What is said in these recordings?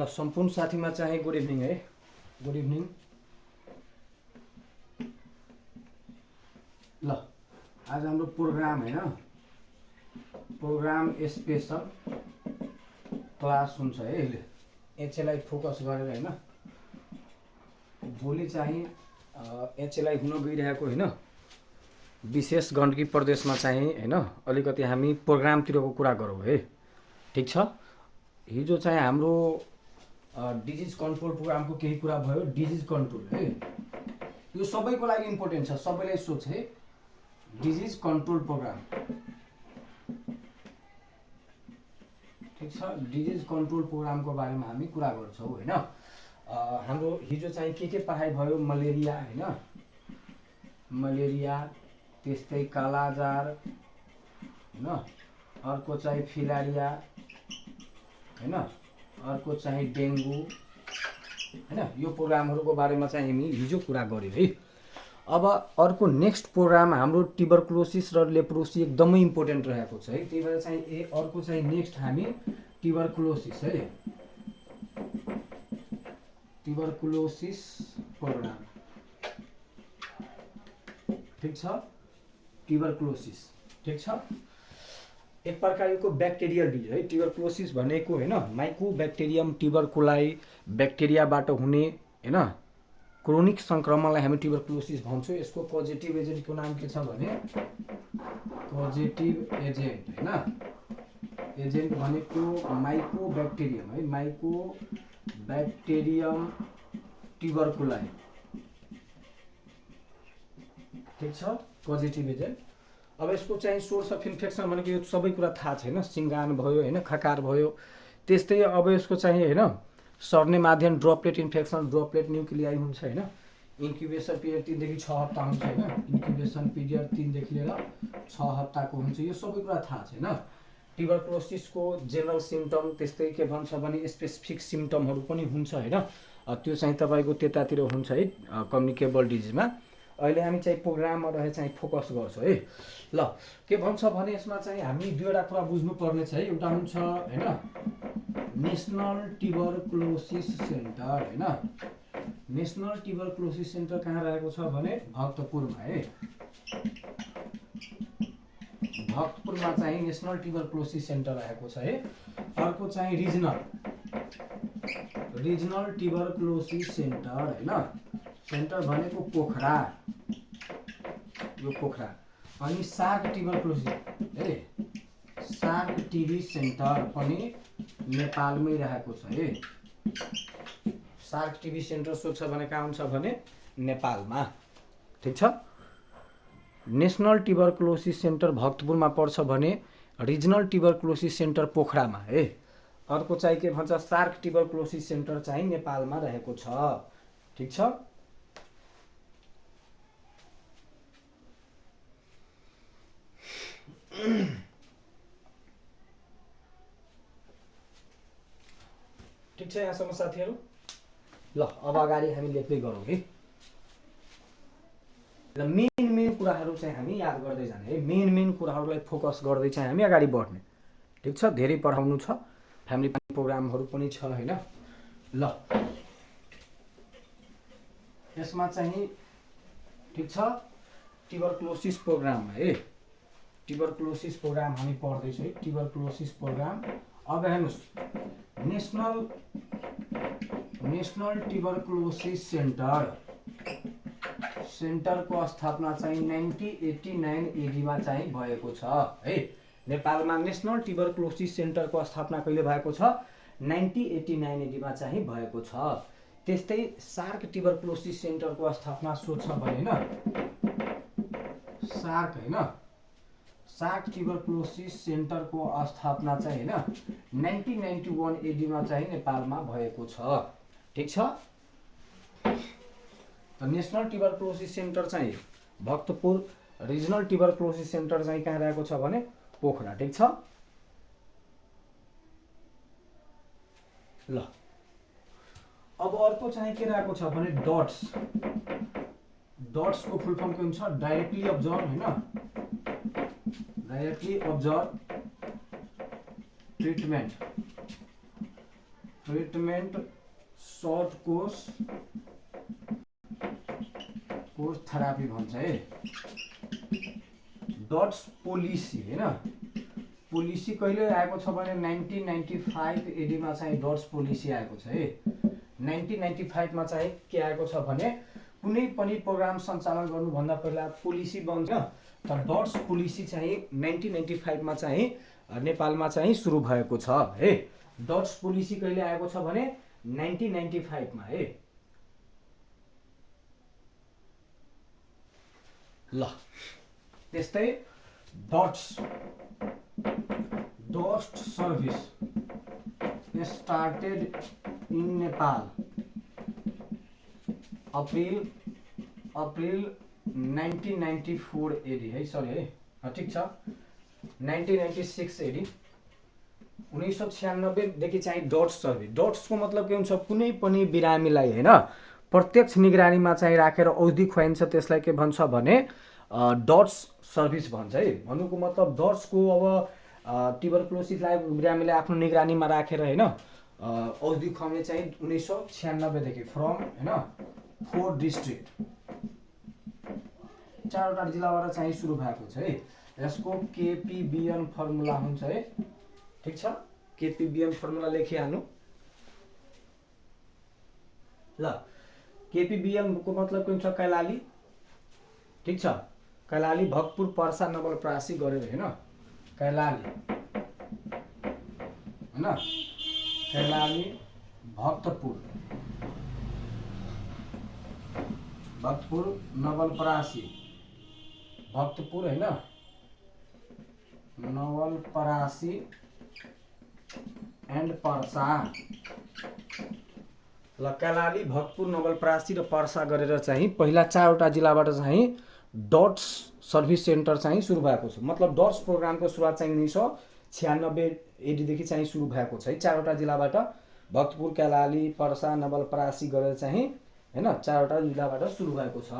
सम्पूर्ण साथीमा चाहिँ गुड इभिनिङ है। Good evening. ल आज हाम्रो प्रोग्राम हैन, प्रोग्राम स्पेशल क्लास हुन्छ है। अहिले एचएलआई फोकस गरेर हैन, भोलि चाहिँ एचएलआई हुन गइरहेको हैन, विशेष गण्डकी प्रदेशमा चाहिँ हैन अलिकति हामी प्रोग्रामतिरको कुरा गरौँ है। ठीक छ। हिजो चाहिँ हाम्रो डिजिज कन्ट्रोल प्रोग्रामको केही कुरा भयो। डिजिज कन्ट्रोल है, यो सबैको लागि इम्पोर्टेन्ट छ। सबैलाई सोच है, डिजिज कन्ट्रोल प्रोग्राम। ठीक छ। डिजिज कन्ट्रोल प्रोग्रामको बारेमा हामी कुरा गर्छौँ हैन। हाम्रो हिजो चाहिँ के पढाइ भयो? मलेरिया हैन, मलेरिया, त्यस्तै कालाजार हैन, अर्को चाहिँ फिलारिया हैन, अर्को चाहिँ डेङ्गु हैन। यो प्रोग्रामहरुको बारेमा चाहिँ हामी हिजो कुरा गर्यौं है। अब अर्को नेक्स्ट प्रोग्राम हाम्रो ट्युबरकुलोसिस र लेप्रोसी एकदमै इम्पोर्टेन्ट रहेको छ है। त्यही भएर चाहिँ अर्को चाहिँ नेक्स्ट हामी ट्युबरकुलोसिस है, ट्युबरकुलोसिस प्रोग्राम। ठीक छ। ट्युबरकुलोसिस ठीक छ। एक प्रकारको ब्याक्टेरियल डिजिज है ट्युबरकुलोसिस भनेको हैन। माइकोब्याक्टेरियम ट्युबरकुलाई ब्याक्टेरियाबाट हुने हैन क्रोनिक संक्रमणलाई हामी ट्युबरकुलोसिस भन्छौँ। यसको पजिटिभ एजेन्टको नाम के छ भने पजिटिभ एजेन्ट हैन। एजेन्ट भनेको माइकोब्याक्टेरियम है, माइकोब्याक्टेरियम ट्युबरकुलाई। ठीक छ, पजिटिभ एजेन्ट। अब यसको चाहिँ सोर्स अफ इन्फेक्सन भनेको यो सबै कुरा थाहा छैन। सिङ्गान भयो हैन, खकार भयो। त्यस्तै अब यसको चाहिँ हैन सर्ने माध्यम ड्रपलेट इन्फेक्सन, ड्रपलेट न्युक्लियाई हुन्छ हैन। इन्क्युबेसन पिरियड 3 देखि 6 हप्ता हुन्छ हैन। इन्क्युबेसन पिरियड 3 देखि लिएर 6 हप्ताको हुन्छ। यो सबै कुरा थाहा छैन। ट्युबरकुलोसिसको जेनरल सिम्पटम, त्यस्तै के भन्छ भने स्पेसिफिक सिम्पटमहरु पनि हुन्छ हैन। त्यो चाहिँ तपाईको त्यतातिर हुन्छ है कम्युनिकेबल डिजिजमा। अहिले हामी चाहिँ प्रोग्राममा रहे चाहिँ फोकस गर्छौँ है। ल के भन्छ भने यसमा चाहिँ हामी दुईवटा कुरा बुझ्नु पर्ने छ है। एउटा हुन्छ हैन नेशनल ट्युबरकुलोसिस सेन्टर हैन। नेशनल ट्युबरकुलोसिस सेन्टर कहाँ रहेको छ भने भक्तपुरमा है। भक्तपुरमा चाहिँ नेशनल ट्युबरकुलोसिस सेन्टर रहेको छ है। अर्को चाहिँ रिजनल ट्युबरकुलोसिस सेन्टर हैन। सेन्टर भनेको पोखरा, यो पोखरा। अनि सार्क ट्युबरकुलोसिस है, सार्क टिबी सेन्टर पनि नेपालमै रहेको छ है। सार्क टिबी सेन्टर सोध्छ भने कहाँ हुन्छ भने नेपालमा। ठीक छ। नेशनल ट्युबरकुलोसिस सेन्टर भक्तपुरमा पर्छ भने रिजनल ट्युबरकुलोसिस सेन्टर पोखरामा है। अर्को चाहिँ के भन्छ सार्क ट्युबरकुलोसिस सेन्टर चाहिँ नेपालमा रहेको छ। ठीक छ। ठीक छ यहाँसम्म साथीहरु। ल अब अगाडि हामी लेख्दै गरौँ है। र मेन कुराहरु चाहिँ हामी याद गर्दै जाने है। मेन कुराहरुलाई फोकस गर्दै चाहिँ हामी अगाडि बढ्ने। ठीक छ। धेरै पढाउनु छ, फ्यामिली प्रोग्रामहरु पनि छ हैन। ल यसमा चाहिँ ठीक छ ट्युबरकुलोसिस प्रोग्राम है। ट्युबरकुलोसिस प्रोग्राम हामी पढ्दै छौँ है। Tuberculosis program. अब हेर्नुस् नेशनल ट्युबरकुलोसिस सेन्टरको स्थापना चाहिँ 1989 एडीमा चाहिँ भएको छ है। नेपालमा नेशनल ट्युबरकुलोसिस सेन्टरको स्थापना कहिले भएको छ? 1989 एडीमा चाहिँ भएको छ। त्यस्तै सार्क ट्युबरकुलोसिस सेन्टरको स्थापना सोध्छ भने हैन, सार्क हैन, सार्क ट्युबरकुलोसिस सेन्टरको स्थापना चाहिँ हैन 1991 एडीमा चाहिँ नेपालमा भएको छ। ठीक छ। त नेशनल ट्युबरकुलोसिस सेन्टर चाहिँ भक्तपुर, रिजनल ट्युबरकुलोसिस सेन्टर चाहिँ कहाँ रहेको छ भने पोखरा। ठीक छ। ल अब अर्को चाहिँ के रहेको छ भने डट्स। डट्स को फुल फर्म के हुन्छ डाइरेक्टली अब्जर्भ हैन, directly observe treatment treatment short course therapy भन्छ है। डट्स पोलिसी होइन, पोलिसी कहिले आएको छ भने 1995 एडीमा चाहिँ डट्स पोलिसी आएको छ है। 1995 मा चाहिँ के आएको छ भने कुनै पनि प्रोग्राम सञ्चालन गर्नुभन्दा पहिला पोलिसी बन्छ। तर डट्स पोलिसी चाहिँ 1995 मा चाहिँ नेपालमा चाहिँ सुरु भएको छ है। डट्स पोलिसी कहिले आएको छ भने 1995 मा है। ल त्यस्तै DOTS service started in Nepal April 1994 AD है, सरी है, ठिक छ 1996 एडी। 1996 देखि चाहिँ डट्स सर्भिस, डट्सको मतलब के हुन्छ, कुनै पनि बिरामीलाई होइन प्रत्यक्ष निगरानीमा चाहिँ राखेर औषधि खुवाइन्छ, त्यसलाई के भन्छ भने डट्स सर्भिस भन्छ है। भन्नुको मतलब डट्सको अब ट्युबरक्लोसिसलाई बिरामीलाई आफ्नो निगरानीमा राखेर होइन औषधि खुवाउने चाहिँ 1996 देखि फ्रम होइन 4 डिस्ट्रिक्ट 4वटा जिल्लाबाट चाहिँ सुरु भएको छ है। यसको केपीबीएन फर्मुला हुन्छ है, ठिक छ, केपीबीएन फर्मुला लेखिहाल्नु ल। केपीबीएन को मतलब के हुन्छ, कैलाली, ठिक छ, कैलाली भक्तपुर पर्सा नवलपरासी गरेर होइन, कैलाली होइन, कैलाली भक्तपुर नवलपरासी, भक्तपुर होइन नवलपरासी एन्ड पर्सा। ल कैलाली भक्तपुर नवलपरासी र पर्सा गरेर चाहिँ पहिला 4वटा जिल्लाबाट चाहिँ डट्स सर्भिस सेन्टर चाहिँ सुरु भएको छ। मतलब डट्स प्रोग्रामको सुरुवात चाहिँ 1996 एडीदेखि चाहिँ सुरु भएको छ है। 4वटा जिल्लाबाट भक्तपुर, कैलाली, पर्सा, नवलपरासी गरेर चाहिँ होइन 4वटा जिल्लाबाट सुरु भएको छ,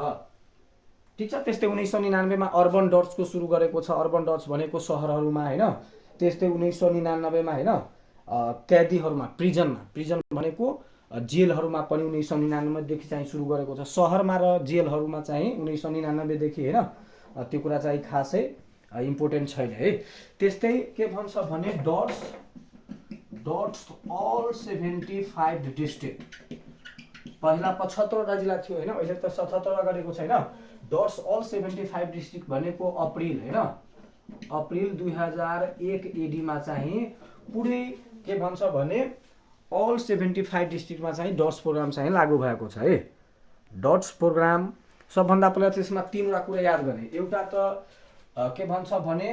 ठिक छ। त्यस्तै 1999 मा अर्बन डट्सको सुरु गरेको छ। अर्बन डट्स भनेको सहरहरूमा होइन। त्यस्तै 1999 मा होइन कैदीहरूमा, प्रिजन भनेको जेलहरूमा पनि 1999 देखि चाहिँ सुरु गरेको छ। सहरमा र जेलहरूमा चाहिँ 1999 देखि होइन, त्यो कुरा चाहिँ खासै इम्पोर्टेन्ट छैन है। त्यस्तै के भन्छ भने डट्स अल 75 डिस्ट्रिक्ट, पहिला 75वटा जिल्ला थियो होइन, अहिले त 77 गरेको छैन। डट्स अल 75 डिस्ट्रिक्ट भनेको अप्रिल होइन, अप्रिल 2001 एडीमा चाहिँ पुरै के भन्छ भने अल 75 डिस्ट्रिक्टमा चाहिँ डट्स प्रोग्राम चाहिँ लागू भएको छ है। डट्स प्रोग्राम सबभन्दा पहिला त्यसमा 3वटा कुरा याद गर्ने। एउटा त के भन्छ भने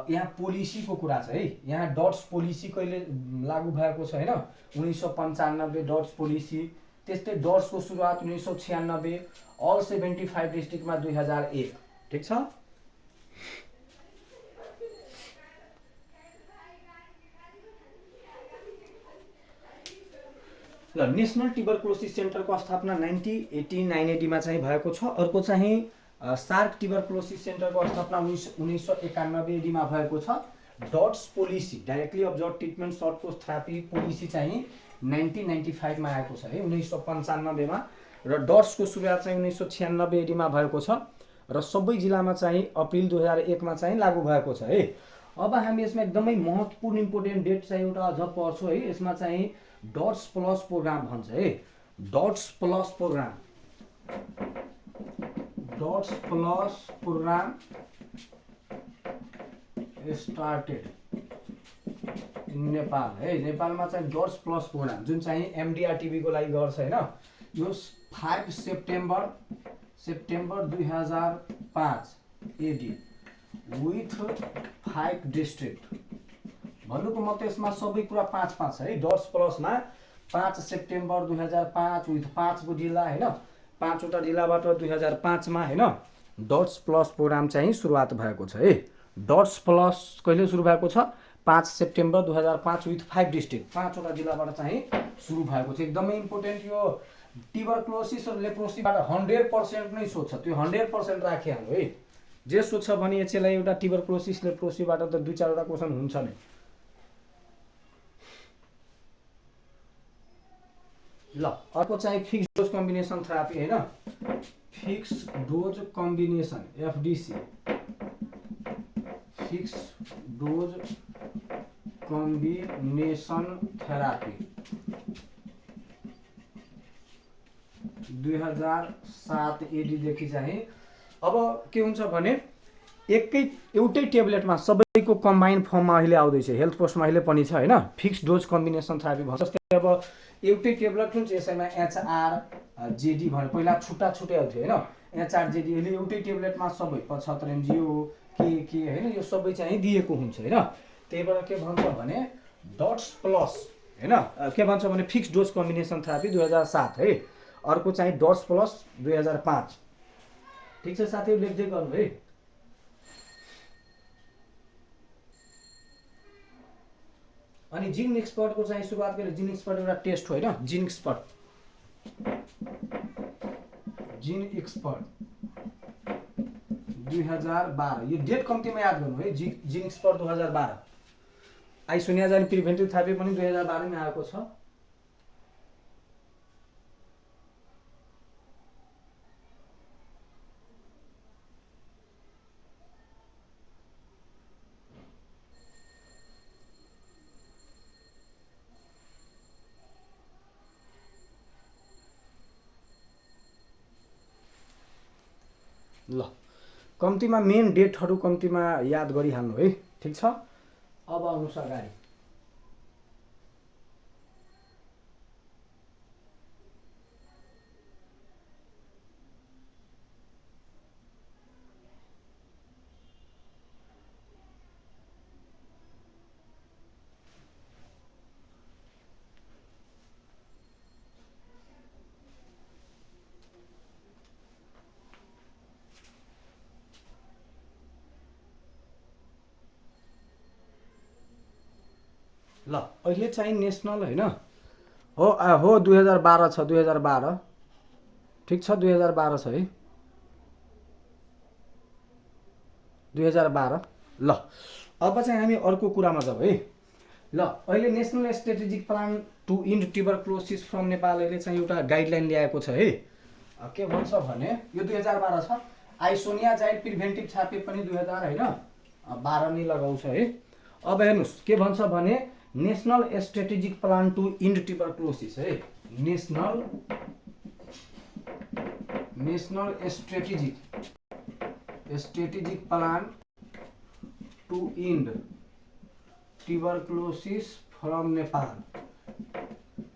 यहाँ पोलिसीको कुरा छ है। यहाँ डट्स पोलिसी कहिले लागू भएको छ होइन, 1995 डट्स पोलिसी। त्यस्तै डट्सको सुरुवात 1996, अल 75 डिस्ट्रिक्टमा 2001, ठिक छ। ल नेसनल ट्युबरक्लोसिस सेन्टरको स्थापना 1989 एडीमा चाहिँ भएको छ। अर्को चाहिँ सार्क ट्युबरक्लोसिस सेन्टरको स्थापना 1991 एडीमा भएको छ। DOTS policy directly observe treatment short course therapy policy चाहिँ 1995 मा आएको छ है, 1995 मा। र डट्सको सुरुवात चाहिँ 1996 एडीमा भएको छ र सबै जिल्लामा चाहिँ अप्रिल 2001 मा चाहिँ लागू भएको छ है। अब हामी यसमा एकदमै महत्त्वपूर्ण इम्पोर्टेन्ट डेट चाहिँ एउटा अझ पढ्छौँ है। यसमा चाहिँ डट्स प्लस प्रोग्राम भन्छ है। DOTS plus program started in Nepal है। नेपालमा चाहिँ डट्स प्लस प्रोग्राम जुन चाहिँ एमडिआरटिबीको लागि गर्छ होइन, यो 5 सेप्टेम्बर 2005 एडी विथ 5 डिस्ट्रिक्ट। भन्नुको मतलब यसमा सबै कुरा 5-5 है। डट्स प्लसमा 5 सेप्टेम्बर 2005 विथ 5 को जिल्ला होइन, 5वटा जिल्लाबाट 2005 मा होइन डट्स प्लस प्रोग्राम चाहिँ सुरुवात भएको छ है। डट्स प्लस कहिले सुरु भएको छ, 5 सेप्टेम्बर 2005 विथ 5 डिस्ट्रिक्ट, 5वटा जिल्लाबाट चाहिँ सुरु भएको छ। एकदमै इम्पोर्टेन्ट यो ट्युबरक्लोसिस र लेप्रोसीबाट 100% नै सोध्छ, त्यो 100% राखिहाल्नु है। जे सोध्छ भने यसलाई एउटा ट्युबरक्लोसिस लेप्रोसीबाट त 2-4वटा क्वेसन हुन्छ नै। ल अर्को चाहिँ फिक्स डोज कम्बिनेसन थेरापी हैन, fix dose combination FDC, fix dose combination therapy 2007 AD देखि चाहिँ अब के हुन्छ भने एउटै टेब्लेटमा सबैको कम्बाइन फर्ममा अहिले आउँदैछ, हेल्थ पोस्टमा अहिले पनि छ हैन, फिक्स डोज कम्बिनेसन थेरापी भन्छ। जस्तै अब एउटै टेब्लेट हुन्छ, यसैमा एचआर जेडी भनेर पहिला छुट्टा छुट्टै आउँथ्यो हैन, एचआर जेडी अहिले एउटै टेब्लेटमा सबै 75 एमजी हो के हैन, यो सबै चाहिँ दिएको हुन्छ हैन। त्यही भएर के भन्छ भने डट्स प्लस हैन, के भन्छ भने फिक्स डोज कम्बिनेसन थेरापी 2007 है, अर्को चाहिँ डट्स प्लस 2005। ठीक छ साथीहरु, लेख्दै गर्नु है। अनि जिन एक्सपर्टको चाहिँ सुरुवात गरेर जिन एक्सपर्ट एउटा टेस्ट हो हैन, जिन एक्सपर्ट 2012, यो डेट कम्तीमा याद गर्नु है, जिन एक्सपर्ट 2012। आइसोनियाजाइन प्रिभेन्टिभ थेरापी पनि 2012 मा आएको छ। ल कम्तीमा मेन डेटहरू कम्तीमा याद गरिहाल्नु है, ठीक छ। अब आउनुहोस् अगाडि। ल अहिले चाहिँ नेसनल हैन हो 2012 छ, 2012 ठीक छ, 2012 छ है, 2012। ल अब चाहिँ हामी अर्को कुरामा जाउँ है। ल अहिले national strategic plan to end tuberculosis from Nepal अहिले चाहिँ एउटा गाइडलाइन ल्याएको छ है। के भन्छ भने यो 2012 छ। आइसोनियाजाइन प्रिभेन्टिभ थेरापी पनि 2000 हैन 12 नै लगाउँछ है। अब हेर्नुस् के भन्छ भने national strategic plan to end tuberculosis है, national strategic plan to end tuberculosis from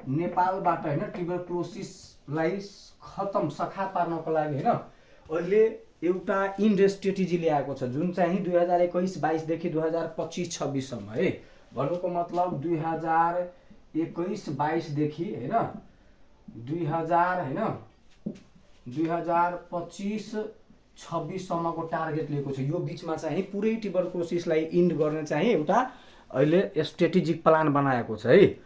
नेपालबाट हैन ट्युबरक्लोसिसलाई खतम सखा पार्नको लागि हैन अहिले एउटा इन्ड स्ट्रेटेजी ल्याएको छ, जुन चाहिँ 2021-22 देखि 2025-26 सम्म है। भन्नुको मतलब 2021-22 देखि हैन 2025-26 सम्मको टार्गेट लिएको छ। यो बीचमा चाहिँ पुरै ट्युबरक्लोसिसलाई इन्ड गर्ने चाहिँ एउटा अहिले स्ट्रेटेजिक प्लान बनाएको छ है।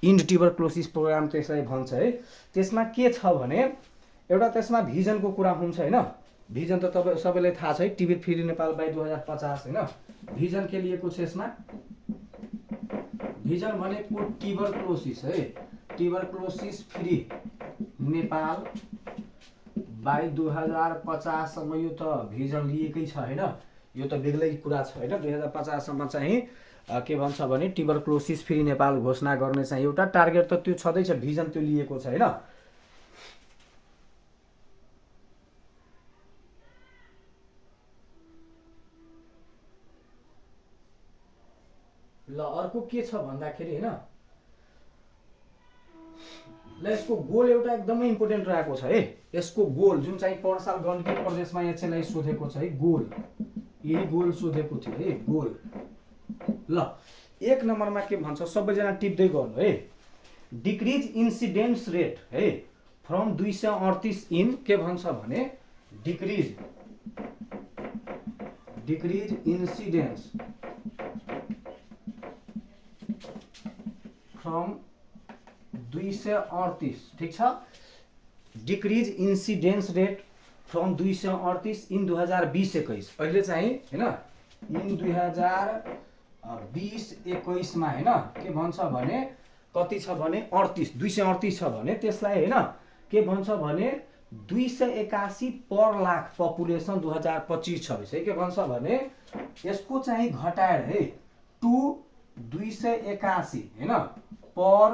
इन्ड ट्युबरक्लोसिस प्रोग्राम त्यसलाई भन्छ है। त्यसमा के छ भने एउटा त्यसमा भिजनको कुरा हुन्छ हैन। भिजन त तपाईं सबैलाई थाहा छ है, टिबी फ्री नेपाल बाई 2050 हैन। भिजन के लिएको छ यसमा? भिजन भनेको ट्युबरक्लोसिस है, ट्युबरक्लोसिस फ्री नेपाल बाई 2050 सम्म। यो त भिजन लिएकै छ हैन, यो त बेग्लै कुरा छ हैन। 2050 सम्म चाहिँ के भन्छ भने ट्युबरक्लोसिस फ्री नेपाल घोषणा गर्ने चाहिँ एउटा टार्गेट त त्यो छँदैछ, भिजन त्यो लिएको छ हैन। ल अर्को के छ भन्दाखेरि हैन, ल यसको गोल एउटा एकदमै इम्पोर्टेन्ट रहेको छ है। यसको गोल जुन चाहिँ पर साल गण्डकी प्रदेशमा एचएलआई सोधेको छ है, गोल यही गोल सोधेको थियो है, गोल। ल एक नम्बरमा के भन्छ सबैजना टिप्दै गर्नु है। डिक्रिज इन्सिडेन्स रेट है फ्रम 238 इन के भन्छ भने डिक्रिज इन्सिडेन्स फ्रम 238 ठीक छ। Decrease incidence rate from 238 in 2020-21 अहिले चाहिँ हैन इन 2020-21 मा हैन के भन्छ भने कति छ भने 238 छ भने त्यसलाई हैन के भन्छ भने 281 पर लाख पपुलेसन 2025-26 है के भन्छ भने यसको चाहिँ घटाएर है टु 281 हैन पर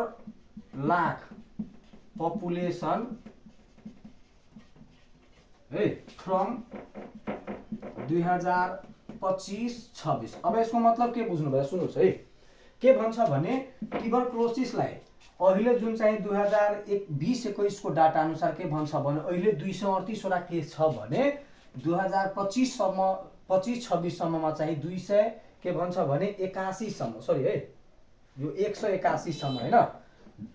लाख पपुलेसन है फ्रम 2025-26। अब यसको मतलब के बुझ्नु भयो सुन्नुस् है के भन्छ भने ट्युबरक्लोसिसलाई अहिले जुन चाहिँ 2020-21 को डाटा अनुसार के भन्छ भने अहिले 238 वटा केस छ भने 2025 सम्म 25-26 सम्ममा चाहिँ 200 के भन्छ भने 81 सम्म सरी है यो 181 सम्म हैन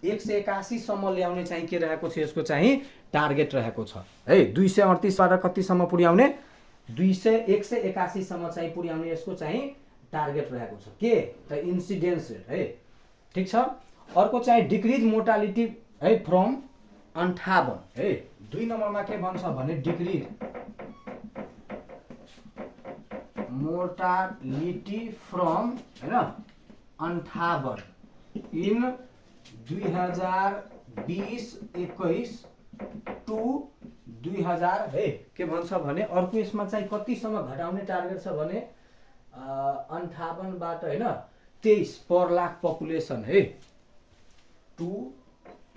181 सम्म ल्याउने चाहिँ के रहेको छ यसको चाहिँ टार्गेट रहेको छ है 238 बाट कति सम्म पुर्याउने 181 सम्म चाहिँ पुर्याउने यसको चाहिँ टार्गेट रहेको छ के त इन्सिडेन्स रेट है ठीक छ। अर्को चाहिँ डिक्रिज मोर्टालिटी है फ्रम 58 है 2 नम्बरमा के भन्छ भने डिक्रिज मोर्टालिटी फ्रम हैन 58 इन 2020-21 टु 2000 है के भन्छ भने अर्को यसमा चाहिँ कतिसम्म घटाउने टार्गेट छ भने 58 बाट हैन 23 पर लाख पपुलेसन है टु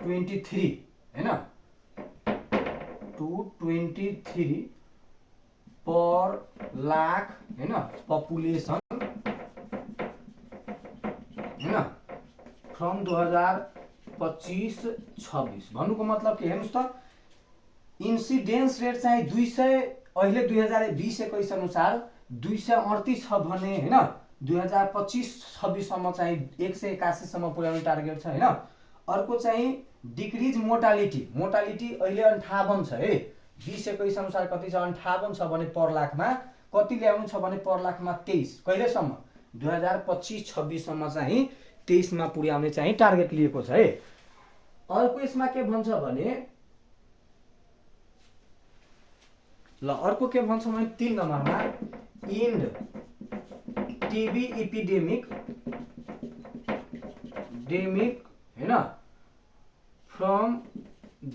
23 हैन टु 23 पर लाख हैन पपुलेसन हैन फ्रम 2025-26 भन्नुको मतलब के हेर्नुस् त इन्सिडेन्स रेट चाहिँ 200 अहिले 2020-21 अनुसार 238 छ भने हैन 2025-26 सम्म चाहिँ 181 सम्म पुर्याउने टार्गेट छ हैन। अर्को चाहिँ डिक्रिज मोर्टालिटी अहिले 58 छ है 20-21 अनुसार कति छ 58 छ भने पर लाखमा कति ल्याउनु छ भने पर लाखमा 23 कहिलेसम्म 2025-26 सम्म चाहिँ 23 मा पुर्याउने चाहिँ टार्गेट लिएको छ है। अर्को यसमा के भन्छ भने ल अर्को के भन्छ भने 3 नम्बरमा इन्ड टिबी एपिडेमिक हैन फ्रम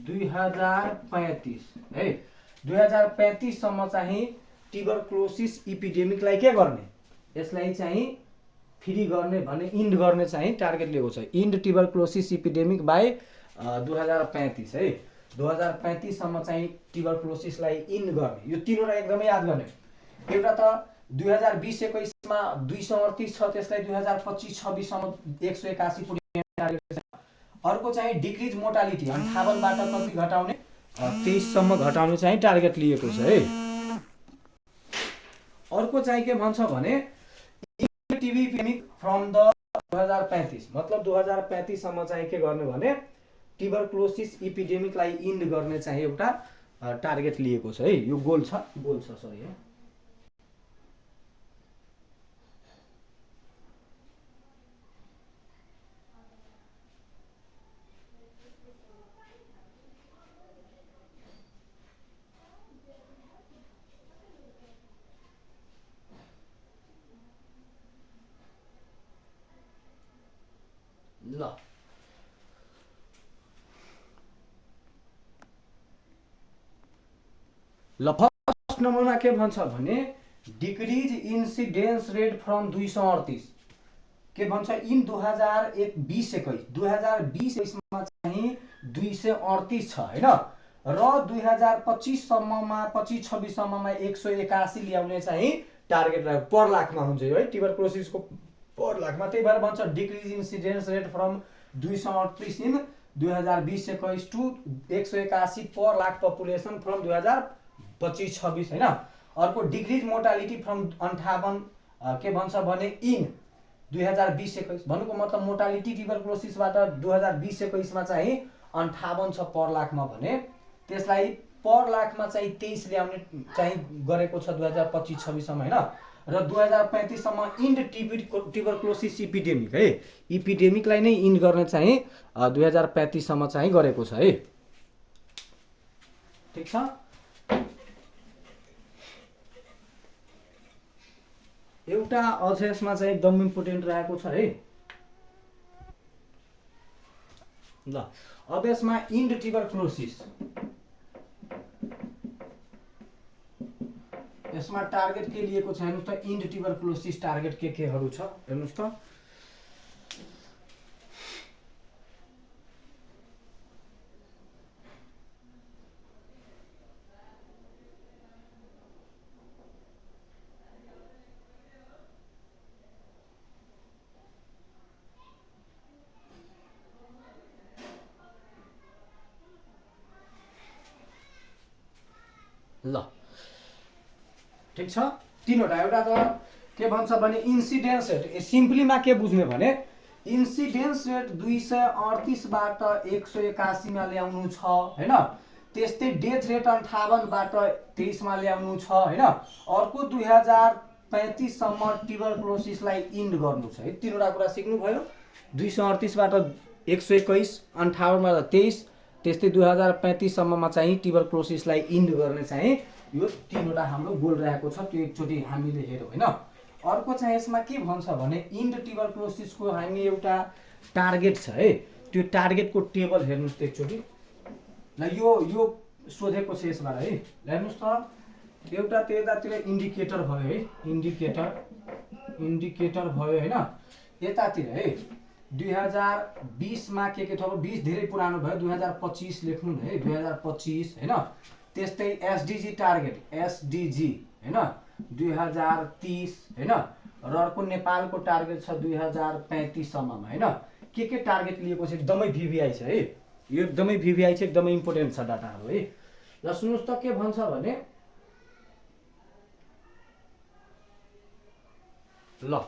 2035 है 2035 सम्म चाहिँ ट्युबरक्लोसिस एपिडेमिकलाई के गर्ने यसलाई चाहिँ फ्री गर्ने भने इन्ड गर्ने चाहिँ टार्गेट लिएको छ इन्ड ट्युबरक्लोसिस एपिडेमिक बाइ 2035 है 2035 सम्म चाहिँ ट्युबरक्लोसिसलाई इन्ड गर्ने यो तीनवटा एकदमै याद गर्ने एउटा त 2020-21 मा 238 छ त्यसलाई 2025-26 सम्म 181 पुर्याउने टार्गेट छ। अर्को चाहिँ डिक्रिज मोर्टालिटी 58 बाट कति घटाउने 23 सम्म घटाउने चाहिँ टार्गेट लिएको छ है। अर्को चाहिँ के भन्छ भने टिबी एपिडेमिक फ्रम द 2035 मतलब 2035 सम्म चाहिँ के गर्ने भने ट्युबरक्लोसिस एपिडेमिकलाई इन्ड गर्ने चाहिँ एउटा टार्गेट लिएको छ है यो गोल छ सरी है। ल फर्स्ट नम्बरमा के भन्छ भने डिक्रिज इन्सिडेन्स रेट फ्रम 238 के भन्छ इन 2021 मा चाहिँ 238 छ हैन र 2025 सम्ममा 25-26 सम्ममा 181 ल्याउने चाहिँ टार्गेट रहेको पर लाखमा हुन्छ यो है ट्युबरक्लोसिसको पर लाखमा त्यही भएर भन्छ decrease incidence rate from 238 in 2020-21 to 181 per lakh population from 2025-26 हैन। अर्को डिक्रिज मोर्टालिटी फ्रम 58 के भन्छ भने इन 2020-21 भन्नुको मतलब मोर्टालिटी ट्युबरक्लोसिसबाट 2020-21 मा चाहिँ 58 छ पर लाखमा भने त्यसलाई पर लाखमा चाहिँ 23 ल्याउने चाहिँ गरेको छ 2025-26 सम्म हैन र 2035 सम्म इन्ड ट्युबरक्लोसिस एपिडेमिक है एपिडेमिकलाई नै इन्ड गर्ने चाहिँ 2035 सम्म चाहिँ गरेको छ है ठीक छ। एउटा अझ यसमा चाहिँ एकदम इम्पोर्टेन्ट रहेको छ है ल अब यसमा इन्ड ट्युबरक्लोसिस, यसमा टार्गेट के लिएको छ हेर्नुस् त, इन्ड ट्युबरक्लोसिस टार्गेट केहरू छ हेर्नुस् त। ल ठिक छ, तीनवटा, एउटा त के भन्छ भने इन्सिडेन्स रेट, सिम्पलीमा के बुझ्ने भने इन्सिडेन्स रेट 238 बाट 181 मा ल्याउनु छ हैन, त्यस्तै डेथ रेट 58 बाट 23 मा ल्याउनु छ हैन, अर्को 2035 सम्म ट्युबरक्लोसिसलाई इन्ड गर्नु छ है। तीनवटा कुरा सिक्नु भयो, 238 बाट 121, 58 बाट 23, त्यस्तै 2035 सम्ममा चाहिँ ट्युबरक्लोसिसलाई इन्ड गर्ने चाहिँ यो तीनवटा हाम्रो गोल रहेको छ, त्यो एकचोटि हामीले हेरौँ हैन। अर्को चाहिँ यसमा के भन्छ भने इन्ड ट्युबरक्लोसिसको हामी एउटा टार्गेट छ है, त्यो टार्गेटको टेबल हेर्नुस् त एकचोटि। ल यो सोधेको छ यसबाट है, हेर्नुस् त, एउटा त यतातिर इन्डिकेटर भयो है, इन्डिकेटर भयो हैन, यतातिर है 2020 मा के थोरो 20 धेरै पुरानो भयो, 2025 लेख्नु है, 2025 हैन। त्यस्तै एसडीजी टार्गेट, एसडीजी हैन 2030 हैन, र अर्को नेपालको टार्गेट छ 2035 सम्ममा हैन। के टार्गेट लिएको छ एकदमै भिभिआई छ है, यो एकदमै भिभिआई छ, एकदमै इम्पोर्टेन्ट छ डाटाहरु है। ल सुन्नुस् त के भन्छ भने ल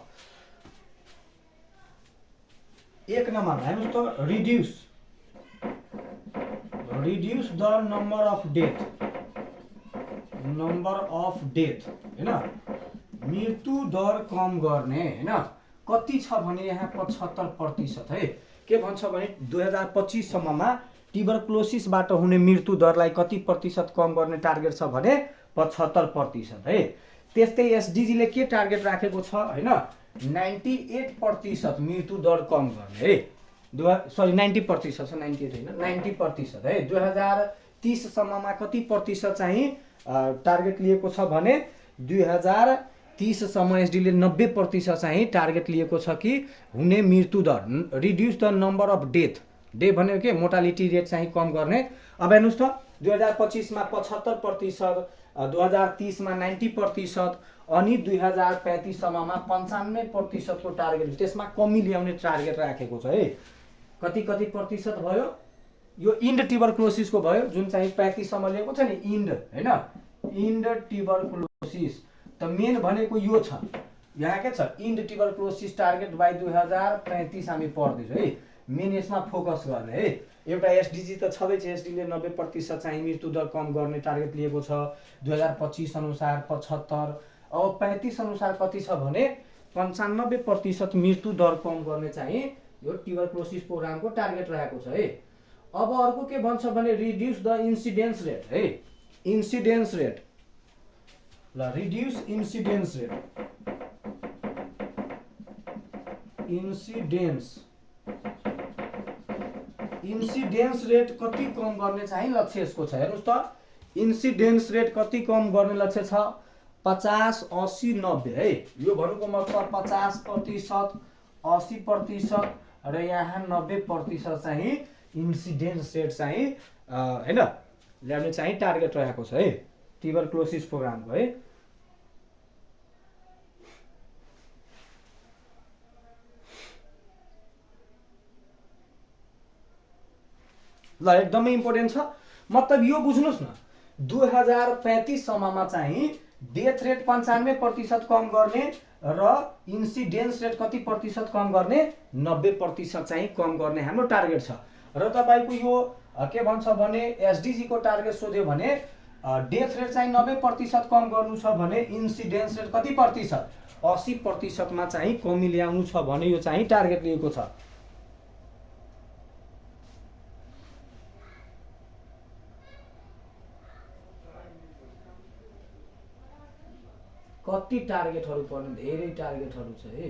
1 नम्बर हेर्नुस् त, reduce the number of death हैन, मृत्यु दर कम गर्ने हैन, कति छ भने यहाँ 75% है। के भन्छ भने 2025 सम्ममा ट्युबरक्लोसिसबाट हुने मृत्यु दरलाई कति प्रतिशत कम गर्ने टार्गेट छ भने 75% है। त्यस्तै एसडीजी ले के टार्गेट राखेको छ हैन, 98% मृत्यु दर कम गर्ने है, 90% छ, 98 हैन, 90% है। 2030 सम्ममा कति प्रतिशत चाहिँ टार्गेट लिएको छ भने 2030 सम्म एसडी ले 90% चाहिँ टार्गेट लिएको छ कि हुने मृत्यु दर, reduce the number of death, day भनेको के मोर्टालिटी रेट चाहिँ कम गर्ने। अब हेर्नुस् त 2025 मा 75%, 2030 मा 90%, अनि 2035 सम्ममा 95% को टार्गेट, त्यसमा कमी ल्याउने टार्गेट राखेको छ है। कति प्रतिशत भयो, यो इन्ड ट्युबरक्लोसिसको भयो, जुन चाहिँ 35 सम्म लिएको छ नि इन्ड हैन, इन्ड ट्युबरक्लोसिस त मेन भनेको यो छ, यहाँ के छ इन्ड ट्युबरक्लोसिस टार्गेट बाइ 2035 हामी पढ्दैछौँ है, मेन यसमा फोकस गर्ने है। एउटा एसडीजी त छँदै छ, एसडी ले 90% चाहिँ मृत्यु दर कम गर्ने टार्गेट लिएको छ, 2025 अनुसार 75, अब 35 अनुसार कति छ भने 95% मृत्यु दर कम गर्ने चाहिँ यो ट्युबरक्लोसिस प्रोग्रामको टार्गेट रहेको छ है। अब अर्को के भन्छ भने रिड्युस द इन्सिडेन्स रेट है, इन्सिडेन्स रेट, ल reduce incidence rate, incidence rate कति कम गर्ने चाहिँ लक्ष्य यसको छ। हेर्नुस् त, इन्सिडेन्स रेट कति कम गर्ने लक्ष्य छ 50, 80, 90 है। यो भन्नुको मतलब 50%, 80% र यहाँ 90% चाहिँ इन्सिडेन्स रेट चाहिँ हैन ल्याउने चाहिँ टार्गेट रहेको छ है ट्युबरक्लोसिस प्रोग्रामको है। ल एकदमै इम्पोर्टेन्ट छ, मतलब यो बुझ्नुस् न 2035 सम्ममा चाहिँ डेथ रेट 95% कम गर्ने र इन्सिडेन्स रेट कति प्रतिशत कम गर्ने 90% चाहिँ कम गर्ने हाम्रो टार्गेट छ। र तपाईको यो के भन्छ भने एसडीजी को टार्गेट सोध्यो भने डेथ रेट चाहिँ 90% कम गर्नु छ भने इन्सिडेन्स रेट कति प्रतिशत 80% मा चाहिँ कमी ल्याउनु छ भने यो चाहिँ टार्गेट लिएको छ। कति टार्गेटहरु पर्ने, धेरै टार्गेटहरु छ है।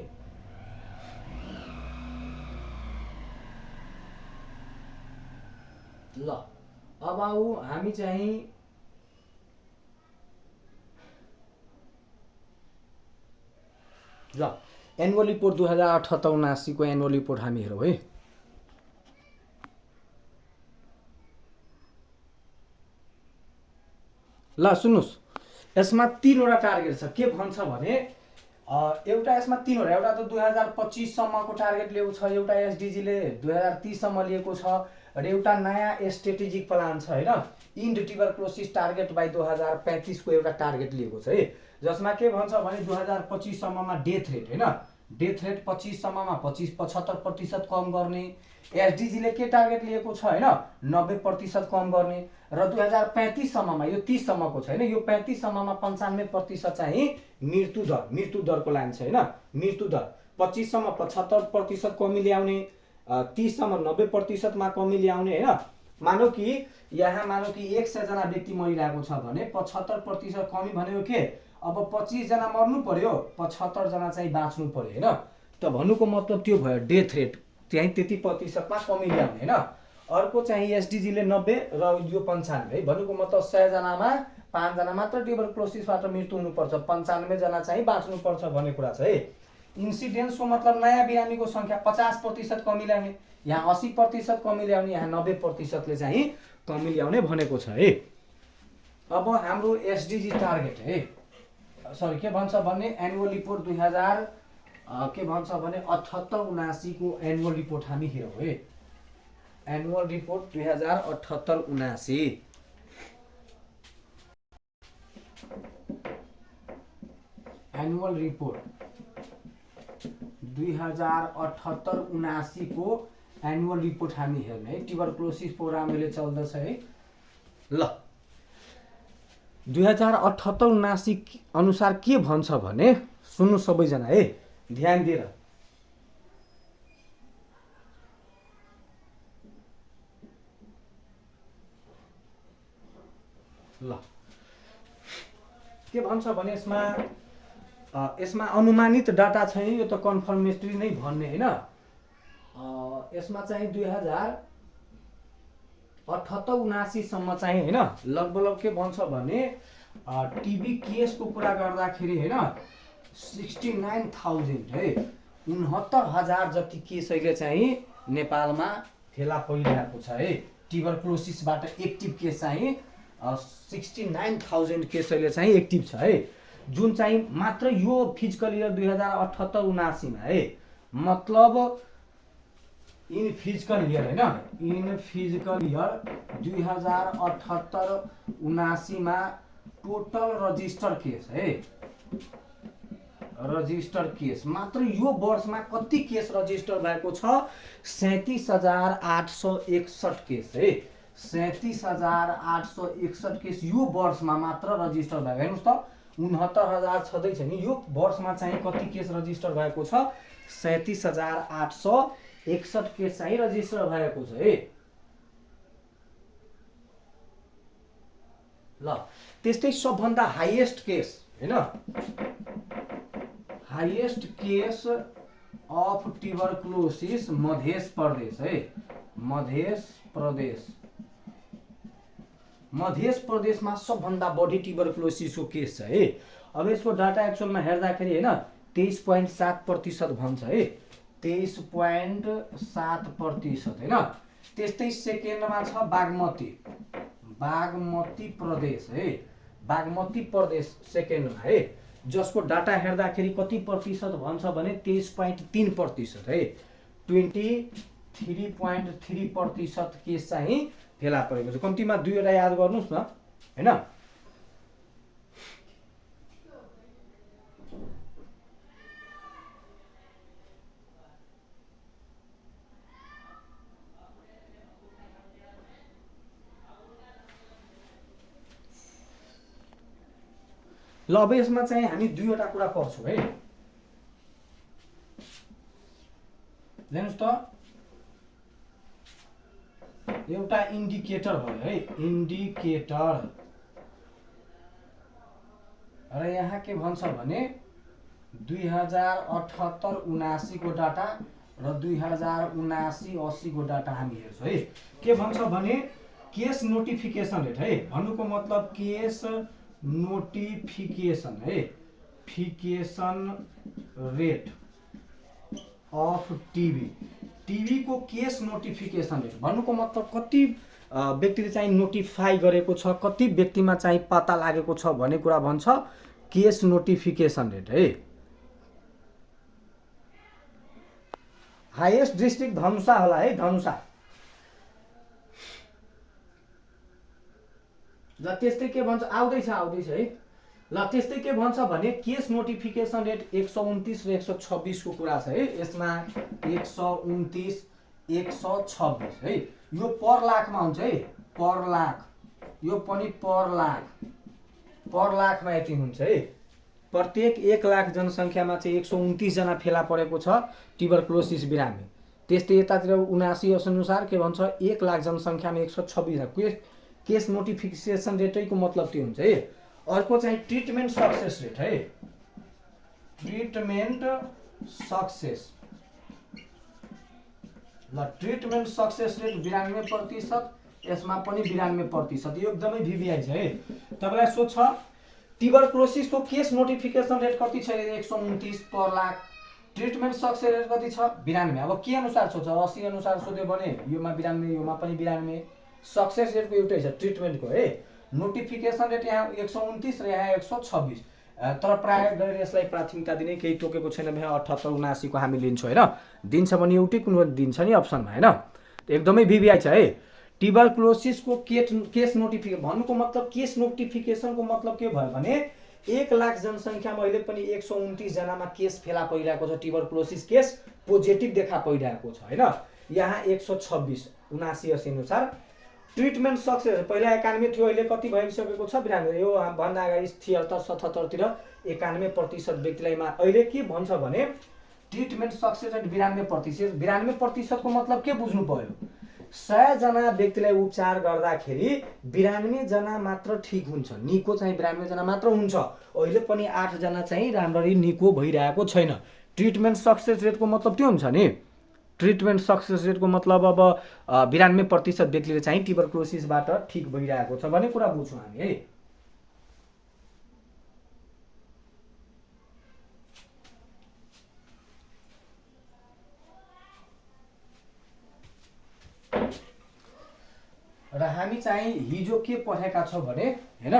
ल अब आऊ हामी चाहिँ ल एनुअल रिपोर्ट 2078-79 को एनुअल रिपोर्ट हामी हेरौँ है। ल सुन्नुहोस्, यसमा तीनवटा टार्गेट छ। के भन्छ भने एउटा यसमा तीनवटा, एउटा त 2025 सम्मको टार्गेट लिएको छ, एउटा एसडिजीले 2030 सम्म लिएको छ र एउटा नयाँ स्ट्रेटेजिक प्लान छ हैन, इन्ड ट्युबरक्लोसिस टार्गेट बाई 2035 को एउटा टार्गेट लिएको छ है। जसमा के भन्छ भने 2025 सम्ममा डेथ रेट हैन, डेथ रेट 25 सम्ममा 75% कम गर्ने। एसडिजीले के टार्गेट लिएको छ हैन, 90% कम गर्ने र 2035 सम्ममा, यो 30 सम्मको छैन, यो 35 सम्ममा 95% चाहिँ मृत्यु दरको लाइन छ हैन। मृत्यु दर 25 सम्म 75% कमी ल्याउने, 30 सम्म 90% मा कमी ल्याउने हैन। मानौ कि 100 जना व्यक्ति मरिरहेको छ भने 75% कमी भनेको के, अब 25 जना मर्नु पर्यो, 75 जना चाहिँ बाँच्नु पर्यो हैन। त भन्नुको मतलब त्यो भयो डेथ रेट चाहिँ त्यति प्रतिशतमा कमी ल्याउने हैन। अर्को चाहिँ एसडिजीले 90 र यो 95 है। भन्नुको मतलब 100 जनामा 5 जना मात्र ट्युबरक्लोसिसबाट मृत्यु हुनुपर्छ, 95 जना चाहिँ बाँच्नुपर्छ भन्ने कुरा छ है। इन्सिडेन्सको मतलब नयाँ बिरामीको संख्या 50% कमी ल्याउने, यहाँ 80% कमी ल्याउने, यहाँ 90%ले चाहिँ कमी ल्याउने भनेको छ है। अब हाम्रो एसडिजी टार्गेट है, सरी के भन्छ भने एनुअल रिपोर्ट 2000 के भन्छ भने 78-79 को एनुअल रिपोर्ट हामी हेरौँ है। एनुअल रिपोर्ट 2078-79 एनुअल रिपोर्ट 2078-79 को एनुअल रिपोर्ट हामी हेर्ने है। ट्युबरक्लोसिस प्रोग्राम अहिले चल्दैछ है। ल 2078-79 अनुसार के भन्छ भने सुन्नु सबैजना है ध्यान दिएर। ल के भन्छ भने यसमा अनुमानित डाटा छैन, यो त कन्फर्मेटरी नै भन्ने हैन। यसमा चाहिँ 2078-79 सम्म चाहिँ हैन लगभग के भन्छ भने टिबी केसको कुरा गर्दाखेरि हैन 69,000 है, 69,000 जति केस अहिले चाहिँ नेपालमा फेला परिरहेको छ है। ट्युबरक्लोसिसबाट एक्टिभ केस चाहिँ 69,000 केस अहिले चाहिँ एक्टिभ छ है, जुन चाहिँ मात्र यो फिजिकल इयर 2078-79 मा है। मतलब इन फिजिकल इयर हैन, इन फिजिकल इयर 2078-79 मा टोटल रजिस्टर केस है, रजिस्टर केस मात्र यो वर्षमा कति केस रजिस्टर भएको छ, 37,861 केस है। 37,861 केस यो वर्षमा मात्र रजिस्टर भएको। हेर्नुस् त 69,000 छँदैछ नि, यो वर्षमा चाहिँ कति केस रजिस्टर भएको छ, 37,861 केस चाहिँ रजिस्टर भएको छ है। ल त्यस्तै सबभन्दा हाईएस्ट केस हैन, highest case of tuberculosis Madhya Pradesh है। मध्य प्रदेशमा सबभन्दा बढी ट्युबरक्लोसिसको केस छ है। अब यसको डाटा एक्चुअलमा हेर्दाखेरि हैन 23.7% भन्छ है, 23.7% हैन। त्यस्तै सेकेन्डमा छ बागमती प्रदेश है, बागमती प्रदेश सेकेन्डमा है, जसको डाटा हेर्दाखेरि कति प्रतिशत भन्छ भने 23.3% है। 23.3% केस चाहिँ फेला परेको छ। कम्तीमा दुईवटा याद गर्नुस् न हैन। ल अब यसमा चाहिँ हामी दुईवटा कुरा पढ्छौँ है। हेर्नुस् त एउटा इन्डिकेटर भयो है, इन्डिकेटर र यहाँ के भन्छ भने 2078-79 को डाटा र 2079-80 को डाटा हामी हेर्छौँ है। के भन्छ भने केस नोटिफिकेसन रेट है, भन्नुको मतलब केस नोटिफिकेसन है, फिकेसन रेट अफ टिभी, टिभीको केस नोटिफिकेसन रेट भन्नुको मतलब कति व्यक्तिले चाहिँ नोटिफाई गरेको छ, कति व्यक्तिमा चाहिँ पत्ता लागेको छ भन्ने कुरा भन्छ केस नोटिफिकेसन रेट है। हाइएस्ट डिस्ट्रिक्ट धनुषा होला है, धनुषा। ल त्यस्तै के भन्छ, आउँदैछ है। ल त्यस्तै के भन्छ भने केस नोटिफिकेसन रेट 129 र 126 को कुरा छ है। यसमा 129 126 है, यो पर लाखमा हुन्छ है, पर लाख, यो पनि पर लाखमा यति हुन्छ है। प्रत्येक 1 लाख जनसङ्ख्यामा चाहिँ 129 जना फेला परेको छ ट्युबरक्लोसिस बिरामी। त्यस्तै यतातिर 79 अनुसार के भन्छ 1 लाख जनसङ्ख्यामा 126 केस नोटिफिकेसन रेटैको मतलब त्यो हुन्छ है। अर्को चाहिँ ट्रिटमेन्ट सक्सेस रेट है, ट्रिटमेन्ट सक्सेस। ल ट्रिटमेन्ट सक्सेस रेट 92%, यसमा पनि 92%, यो एकदमै भिभिआई छ है। तपाईलाई सोध्छ ट्युबरक्लोसिसको केस नोटिफिकेसन रेट कति छ, 129 पर लाख, ट्रिटमेन्ट सक्सेस रेट कति छ 92। अब के अनुसार सोध्छ, 80 अनुसार सोध्यो भने योमा 92, योमा पनि 92, सक्सेस रेटको एउटै छ ट्रिटमेन्टको है। नोटिफिकेसन रेट यहाँ 129 र यहाँ 126, तर प्राय गरेर यसलाई प्राथमिकता दिने, केही टोकेको छैन भने 78 79 को हामी लिन्छौँ होइन। दिन्छ भने एउटै कुन दिन्छ नि अप्सनमा होइन, एकदमै भिभिआई छ है। ट्युबरक्लोसिसको केस नोटिफिकेसन भन्नुको मतलब केस नोटिफिकेसनको मतलब के भयो भने 1 लाख जनसङ्ख्यामा अहिले पनि 129 जनामा केस फेला परिरहेको छ, ट्युबरक्लोसिस केस पोजिटिभ देखा परिरहेको छ होइन। यहाँ 126 79 अनुसार। ट्रिटमेन्ट सक्सेस पहिला 91 थियो, अहिले कति भइसकेको छ 92, यो भन्दा अगाडि 76 77 तिर 91% व्यक्तिलाई अहिले के भन्छ भने ट्रिटमेन्ट सक्सेस रेट 92%। 92% को मतलब के बुझ्नु पर्यो, 100 जना व्यक्तिलाई उपचार गर्दाखेरि 92 जना मात्र ठिक हुन्छ, निको चाहिँ 92 जना मात्र हुन्छ। अहिले पनि 8 जना चाहिँ राम्ररी निको भइरहेको छैन। ट्रिटमेन्ट सक्सेस रेटको मतलब त्यो हुन्छ नि। ट्रिटमेन्ट सक्सेस रेटको मतलब अब 92% व्यक्तिले चाहिँ ट्युबरक्लोसिसबाट ठिक भइरहेको छ भन्ने कुरा बुझ्छौँ हामी है। र हामी चाहिँ हिजो के पढेका छौँ भने हैन,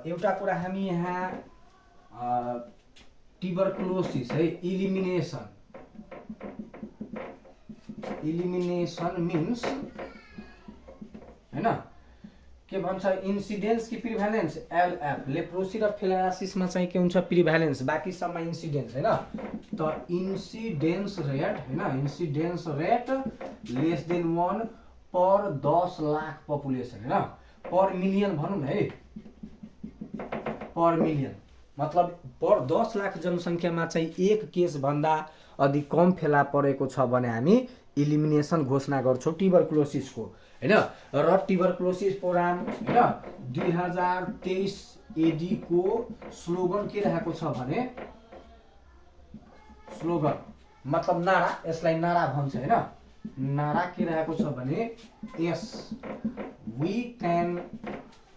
एउटा कुरा हामी यहाँ ट्युबरक्लोसिस है, इलिमिनेसन मिन्स हैन के भन्छ इन्सिडेन्स कि प्रिभ्यालेन्स, एलएफ। लेप्रोसी र फिलासिसमा चाहिँ के हुन्छ प्रिभ्यालेन्स, बाँकी सबमा इन्सिडेन्स हैन। त इन्सिडेन्स रेट हैन, इन्सिडेन्स रेट लेस देन 1 पर 10 लाख पपुलेसन हैन, पर मिलियन भनौँ न है, पर मिलियन मतलब पर 10 लाख जनसङ्ख्यामा चाहिँ 1 केस भन्दा अधिक कम फेला परेको छ भने हामी इलिमिनेसन घोषणा गर्छौँ ट्युबरक्लोसिसको हैन। र ट्युबरक्लोसिस प्रोग्राम हैन 2023 एडी को स्लोगन के रहेको छ भने, स्लोगन मतलब नारा, यसलाई नारा भन्छ हैन। नारा के रहेको छ भने यस वी क्यान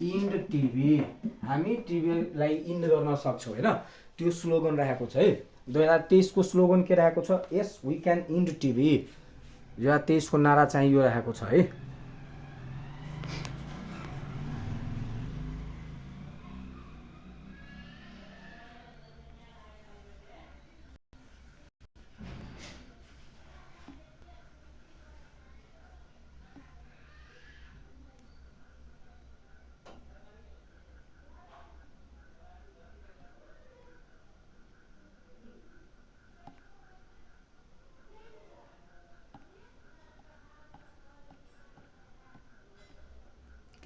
इन्ड टिभी, हामी टिभीलाई इन्ड गर्न सक्छौँ हैन, त्यो स्लोगन रहेको छ है। 2023 को स्लोगन के रहेको छ, यस वी क्यान इन्ड टिभी। 2023 को नारा चाहिँ यो रहेको छ है।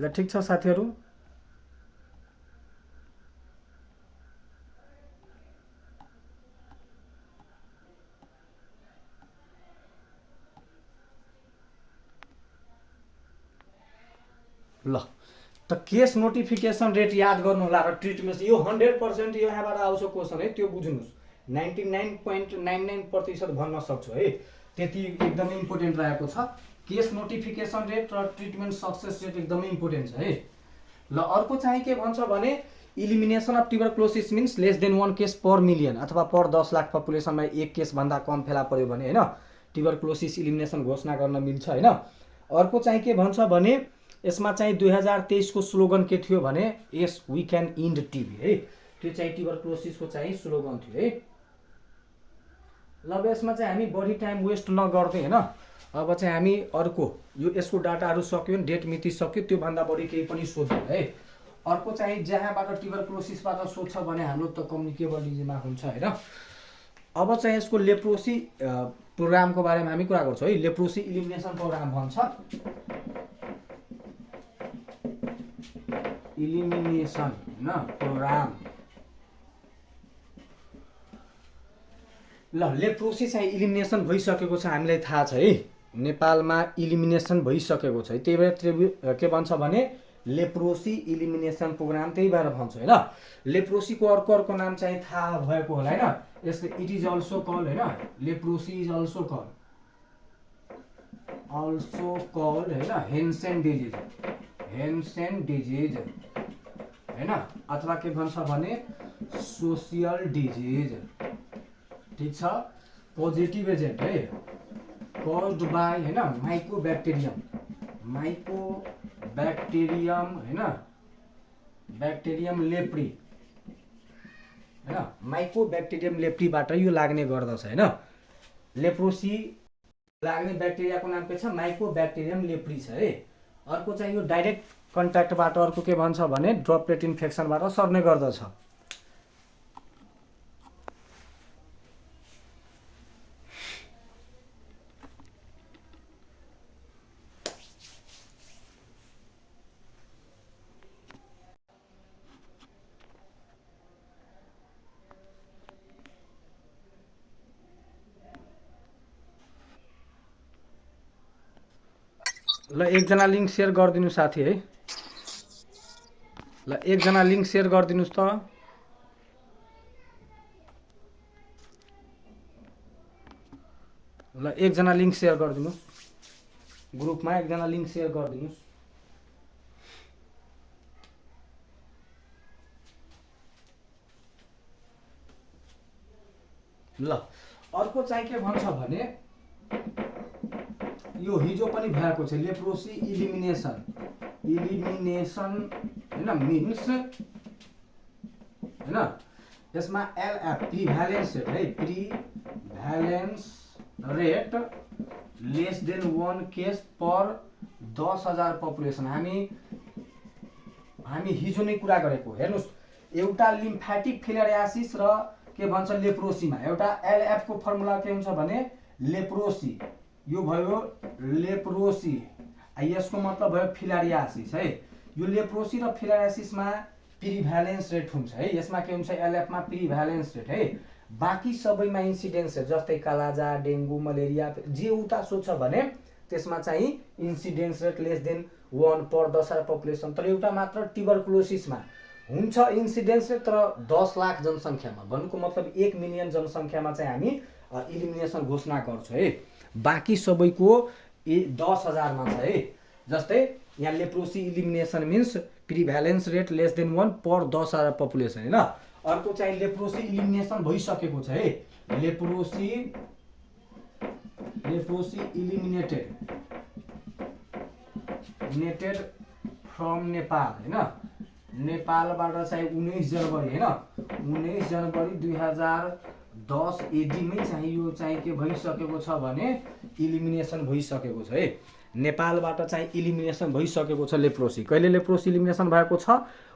ल ठिक छ साथीहरू, ल त केस नोटिफिकेसन रेट याद गर्नु होला र ट्रिटमेन्ट यो 100% यो यहाँबाट आउँछ क्वेसन है, त्यो बुझ्नुस्। 99.99% भन्न सक्छु है, त्यति एकदमै इम्पोर्टेन्ट रहेको छ। केस नोटिफिकेसन रेट र ट्रिटमेन्ट सक्सेस रेट एकदमै इम्पोर्टेन्ट छ है। ल अर्को चाहिँ के भन्छ भने elimination of tuberculosis means less than 1 case per million अथवा पर 10 लाख पपुलेसनमा 1 केसभन्दा कम फेला पर्यो भने होइन ट्युबरक्लोसिस इलिमिनेसन घोषणा गर्न मिल्छ होइन। अर्को चाहिँ के भन्छ भने यसमा चाहिँ 2023 को स्लोगन के थियो भने यस वी क्यान इन्ड टिबी है, त्यो चाहिँ ट्युबरक्लोसिसको चाहिँ स्लोगन थियो है। ल अब यसमा चाहिँ हामी बढी टाइम वेस्ट नगर्दै होइन अब चाहिँ हामी अर्को यो यसको डाटाहरू सक्यो नि डेट मिति सक्यो त्योभन्दा बढी केही पनि सोध्नु है। अर्को चाहिँ जहाँबाट ट्युबरक्लोसिसबाट सोध्छ भने हाम्रो त कम्युनिकेबल डिजिजमा हुन्छ होइन। अब चाहिँ यसको लेप्रोसी प्रोग्रामको बारेमा हामी कुरा गर्छौँ है। लेप्रोसी इलिमिनेसन प्रोग्राम भन्छ, इलिमिनेसन होइन प्रोग्राम। ल लेप्रोसी चाहिँ इलिमिनेसन भइसकेको छ हामीलाई थाहा छ है, नेपालमा इलिमिनेसन भइसकेको छ, त्यही भएर के भन्छ भने लेप्रोसी इलिमिनेसन प्रोग्राम, त्यही भएर भन्छ होइन। लेप्रोसीको अर्को नाम चाहिँ थाहा भएको होला होइन, यसले इट इज अल्सो कल होइन, लेप्रोसी इज अल्सो कल होइन हेन्सेन डिजिज, हेन्सेन डिजिज होइन, अथवा के भन्छ भने सोसियल डिजिज, ठीक छ। पोजिटिभ एजेन्ट है कज्ड बाई होइन माइकोब्याक्टेरियम, माइकोब्याक्टेरियम होइन ब्याक्टेरियम लेप्री होइन, माइकोब्याक्टेरियम लेप्रीबाट यो लाग्ने गर्दछ होइन। लेप्रोसी लाग्ने ब्याक्टेरियाको नाम के छ माइकोब्याक्टेरियम लेप्री छ है। अर्को चाहिँ यो डाइरेक्ट कन्ट्याक्टबाट अर्को के भन्छ भने ड्रपलेट इन्फेक्सनबाट सर्ने गर्दछ। ल एकजना लिङ्क सेयर गरिदिनु साथी है, ल एकजना लिङ्क सेयर गरिदिनुहोस् त। ल एकजना लिङ्क सेयर गरिदिनुहोस् ग्रुपमा, एकजना लिङ्क सेयर गरिदिनुहोस्। ल अर्को चाहिँ के भन्छ भने यो हिजो पनि भएको छ लेप्रोसी इलिमिनेसन, इलिमिनेसन होइन मिन्स होइन यसमा एलएफ प्रिभ्यालेन्स रेट है, prevalence rate less than 1 case per 10,000 population. हामी हिजो नै कुरा गरेको हेर्नुहोस्, एउटा लिम्फेटिक फिलेरियासिस र के भन्छ लेप्रोसीमा एउटा एलएफ को फर्मुला के हुन्छ भने लेप्रोसी, यो भयो लेप्रोसी, यसको मतलब भयो फिलारियासिस है। यो लेप्रोसी र फिलारियासिसमा प्रिभ्यालेन्स रेट हुन्छ है, यसमा के हुन्छ एलएफमा प्रिभ्यालेन्स रेट है, बाँकी सबैमा इन्सिडेन्स रेट जस्तै कालाजार डेङ्गु मलेरिया जे उता सोध्छ भने त्यसमा चाहिँ इन्सिडेन्स रेट लेस देन 1 पर 10,000 पपुलेसन। तर एउटा मात्र ट्युबरक्लोसिसमा हुन्छ इन्सिडेन्स रेट तर 10 लाख जनसङ्ख्यामा, भन्नुको मतलब 1 मिलियन जनसङ्ख्यामा चाहिँ हामी इलिमिनेसन घोषणा गर्छौँ है, बाँकी सबैको 10,000 मा छ है। जस्तै यहाँ leprosy elimination means prevalence rate less than 1 पर 10,000 पपुलेसन होइन। अर्को चाहिँ लेप्रोसी इलिमिनेसन भइसकेको छ है, लेप्रोसी इलिमिनेटेड फ्रम नेपाल होइन, नेपालबाट चाहिँ 19 जनवरी होइन 19 जनवरी 2010 एडीमै चाहिँ यो चाहिँ के भइसकेको छ भने इलिमिनेसन भइसकेको छ है, नेपालबाट चाहिँ इलिमिनेसन भइसकेको छ लेप्रोसी। कहिले लेप्रोसी इलिमिनेसन भएको छ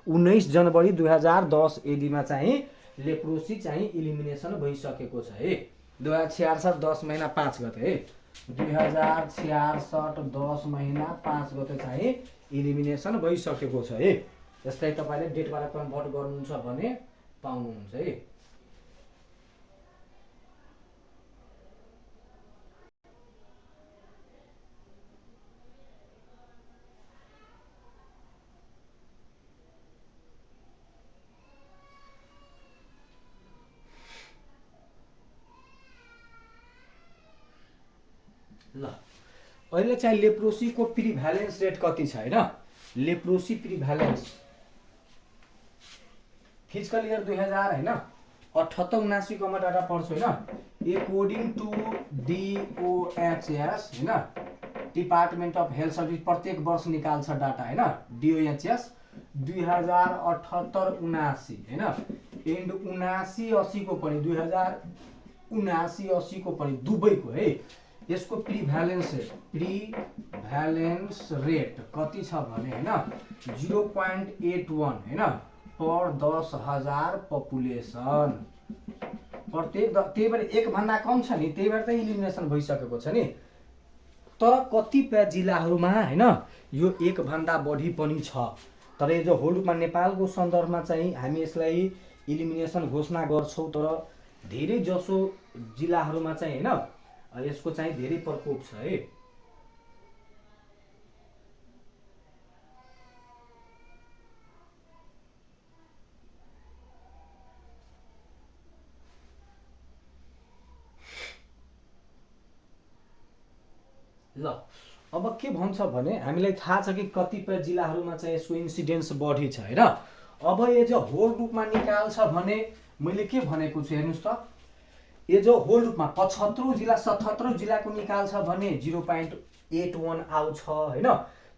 19 जनवरी 2010 एडीमा चाहिँ लेप्रोसी चाहिँ इलिमिनेसन भइसकेको छ है। 2066 10 महिना 5 गते है, 2066 10 महिना 5 गते चाहिँ इलिमिनेसन भइसकेको छ है। यसलाई तपाईले डेटबाट कन्भर्ट गर्नुहुन्छ भने पाउनुहुन्छ है। ल अहिले चाहिँ लेप्रोसीको प्रिभ्यालेन्स रेट कति छ हैन, लेप्रोसी प्रिभ्यालेन्स फिजिकल इयर 2000 हैन 78 79 कोमा डाटा पढ्छु हैन, एकोर्डिङ टु DOHS हैन डिपार्टमेन्ट अफ हेल्थ सर्भिस प्रत्येक वर्ष निकाल्छ डाटा हैन, DOHS 2078 79 हैन एन्ड 79 80 को पनि 2079 80 को पनि दुबईको है यसको प्रिभ्यालेन्स रेट कति छ भने हैन 0.81 हैन पर 10,000 पपुलेसन प्रत्येक, त्यही भएर एक भन्दा कम छ नि, त्यही भएर त इलिमिनेसन भइसकेको छ नि। तर कतिपय जिल्लाहरूमा हैन यो एक भन्दा बढी पनि छ, तर यो होल रूपमा नेपालको सन्दर्भमा चाहिँ हामी यसलाई इलिमिनेसन घोषणा गर्छौं, तर धेरै जसो जिल्लाहरूमा चाहिँ हैन यसको चाहिँ धेरै प्रकोप छ है। ल अब के भन्छ भने हामीलाई थाहा छ कि कतिपय जिल्लाहरूमा चाहिँ यसको इन्सिडेन्स बढी छ हैन। अब यो जो होल रूपमा निकाल्छ भने मैले के भनेको छु हेर्नुस् त, यो जो होल रूपमा 75 जिल्ला 77 जिल्लाको निकाल्छ भने 0.81 आउँछ हैन,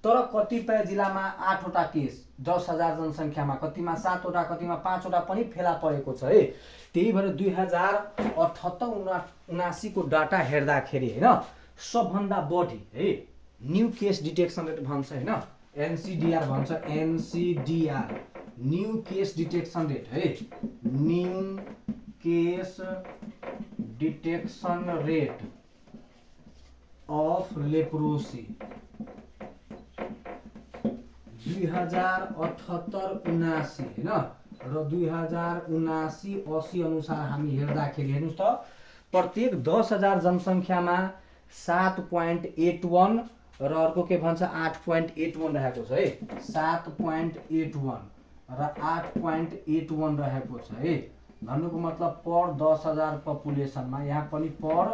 तर कतिपय जिल्लामा 8 वटा केस 10,000 जनसङ्ख्यामा, कतिमा 7 वटा कतिमा 5 वटा पनि फेला परेको छ है। त्यही भएर 2078 79 को डाटा हेर्दाखेरि हैन सबभन्दा बढी है न्यू केस डिटेक्सन रेट भन्छ हैन, NCDR भन्छ, NCDR new case detection rate है, new case detection rate of leprosy 2078 79 हैन र 2079 80 अनुसार हामी हेर्दाखेरि हेर्नुस् त प्रत्येक 10,000 जनसङ्ख्यामा 7.81 र अर्को के भन्छ 8.81 रहेको छ है, 7.81 र 8.81 रहेको छ है। भन्नुको मतलब पर 10,000 पपुलेसनमा, यहाँ पनि पर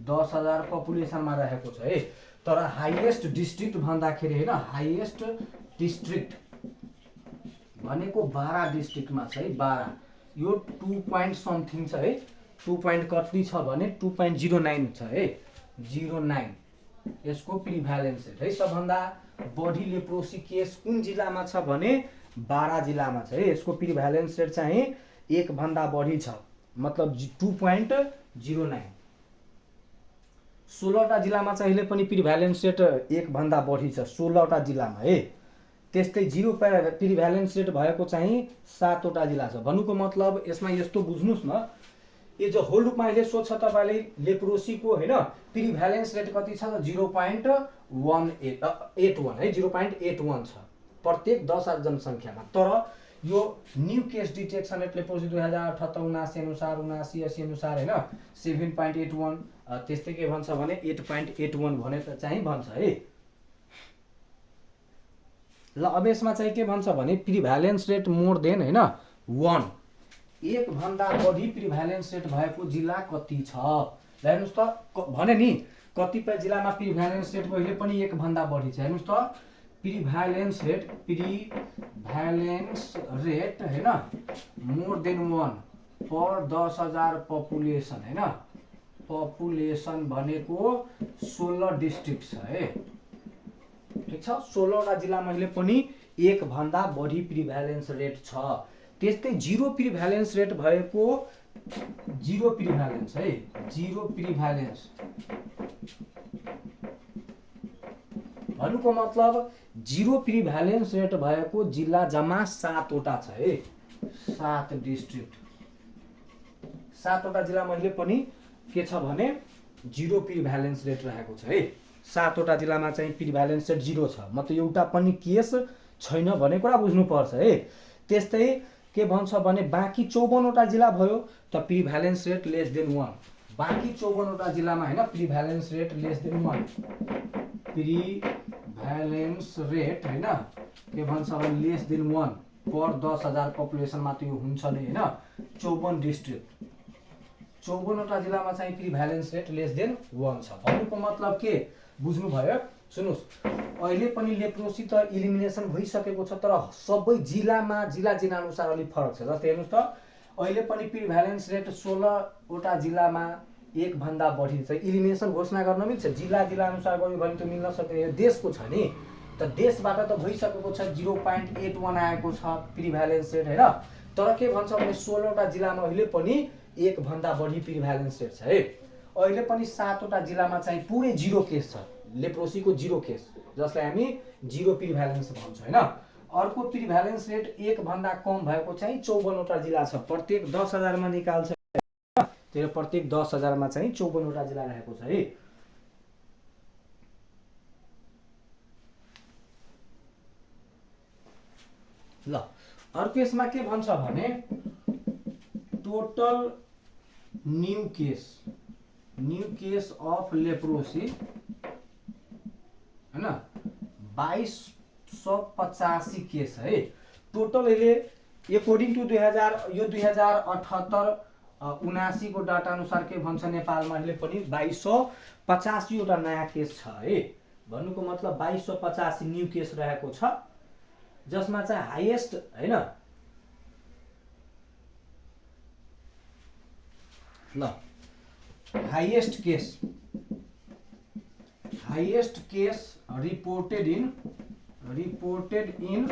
10,000 पपुलेसनमा रहेको छ है। तर हाईएस्ट डिस्ट्रिक्ट भन्दाखेरि हैन हाईएस्ट डिस्ट्रिक्ट भनेको 12 डिस्ट्रिक्टमा छ है, 12 यो 2 point समथिङ छ है, 2 point कति छ भने 2.09 छ है, 09 यसको प्रिभ्यालेन्स रेट है। सबभन्दा बढी लेप्रोसी केस कुन जिल्लामा छ भने 12 जिल्लामा छ है, यसको प्रिभ्यालेन्स रेट चाहिँ 1 भन्दा बढी छ, मतलब 2.09। 16 वटा जिल्लामा चाहिँ अहिले पनि प्रिभ्यालेन्स रेट 1 भन्दा बढी छ 16 वटा जिल्लामा है। त्यस्तै 0 प्रिभ्यालेन्स रेट भएको चाहिँ 7 वटा जिल्ला छ। भन्नुको मतलब यसमा यस्तो बुझ्नुस् न, यो जो होल रूपमा अहिले सोध्छ तपाईले लेप्रोसीको हैन प्रिभ्यालेन्स रेट कति छ त 0.81 है, 0.81 छ प्रत्येक 10,000 जनसङ्ख्यामा। तर यो new case detection rate leprosy 2078 79 अनुसार 79 80 अनुसार हैन 7.81 त्यस्तै के भन्छ भने 8.81 भनेर चाहिँ भन्छ है। ल अब यसमा चाहिँ के भन्छ भने प्रिभ्यालेन्स रेट मोर देन हैन 1 एक भन्दा बढी प्रिभ्यालेन्स रेट भएको जिल्ला कति छ ल हेर्नुस् त भने नि, कतिपय जिल्लामा प्रिभ्यालेन्स रेट अहिले पनि 1 भन्दा बढी छ। हेर्नुस् त प्रिभ्यालेन्स रेट हैन मोर देन 1 पर 10,000 पपुलेसन हैन, पपुलेसन भनेको 16 डिस्ट्रिक्ट छ है, ठीक छ। 16 वटा जिल्लामा अहिले पनि 1 भन्दा बढी प्रिभ्यालेन्स रेट छ। त्यस्तै 0 प्रिभ्यालेन्स रेट भएको 0 प्रिभ्यालेन्स है, 0 प्रिभ्यालेन्स भन्नुको मतलब 0 प्रिभ्यालेन्स रेट भएको जिल्ला जम्मा 7 वटा छ है, 7 डिस्ट्रिक्ट। 7 वटा जिल्लामा अहिले पनि के छ भने 0 प्रिभ्यालेन्स रेट रहेको छ है। 7 वटा जिल्लामा चाहिँ प्रिभ्यालेन्स रेट 0 छ, मतलब एउटा पनि केस छैन भन्ने कुरा बुझ्नुपर्छ है। त्यस्तै के भन्छ भने बाँकी 54 वटा जिल्ला भयो त प्रिभ्यालेन्स रेट लेस देन 1, बाँकी 54 वटा जिल्लामा हैन prevalence rate less than 1, prevalence rate हैन के भन्छ भने लेस देन 1 पर 10,000 पपुलेसनमा त यो हुन्छ नै हैन। 54 डिस्ट्रिक्ट 54 वटा जिल्लामा चाहिँ प्रिभ्यालेन्स रेट लेस देन 1 छ। भन्नुको मतलब के बुझ्नुभयो? सुन्नुहोस्, अहिले पनि लेप्रोसी त इलिमिनेसन भइसकेको छ, तर सबै जिल्लामा जिल्ला जिल्लाअनुसार अलिक फरक छ। जस्तै हेर्नुहोस् त, अहिले पनि प्रिभ्यालेन्स रेट 16वटा जिल्लामा एक भन्दा बढी छ। इलिमिनेसन घोषणा गर्न मिल्छ, जिल्ला जिल्लाअनुसार गऱ्यो भने त मिल्न सक्दैन। यो देशको छ नि, त देशबाट त भइसकेको छ, 0.81 आएको छ प्रिभ्यालेन्स रेट होइन। तर के भन्छ भने 16वटा जिल्लामा अहिले पनि एक भन्दा बढी प्रिभ्यालेन्स रेट छ है। अहिले पनि 7वटा जिल्लामा चाहिँ पुरै 0 केस छ, लेप्रोसीको 0 केस, जसलाई हामी 0 प्रिभ्यालेन्स भन्छौँ होइन। अर्को प्रिभ्यालेन्स रेट एक भन्दा कम भएको चाहिँ 54वटा जिल्ला छ, प्रत्येक 10,000मा निकाल्छ। त्यो प्रत्येक 10,000मा चाहिँ 54वटा जिल्ला रहेको छ है। ल अर्को यसमा के भन्छ भने total new case of leprosy हैन 2285 केस है टोटल। यसले एकोर्डिङ टु 2078 79 को डाटा अनुसार के भन्छ, नेपालमा अहिले पनि 2285 नयाँ केस छ है। भन्नुको मतलब 2285 न्यू केस रहेको छ, जसमा चाहिँ हाईएस्ट हैन। ल highest case reported in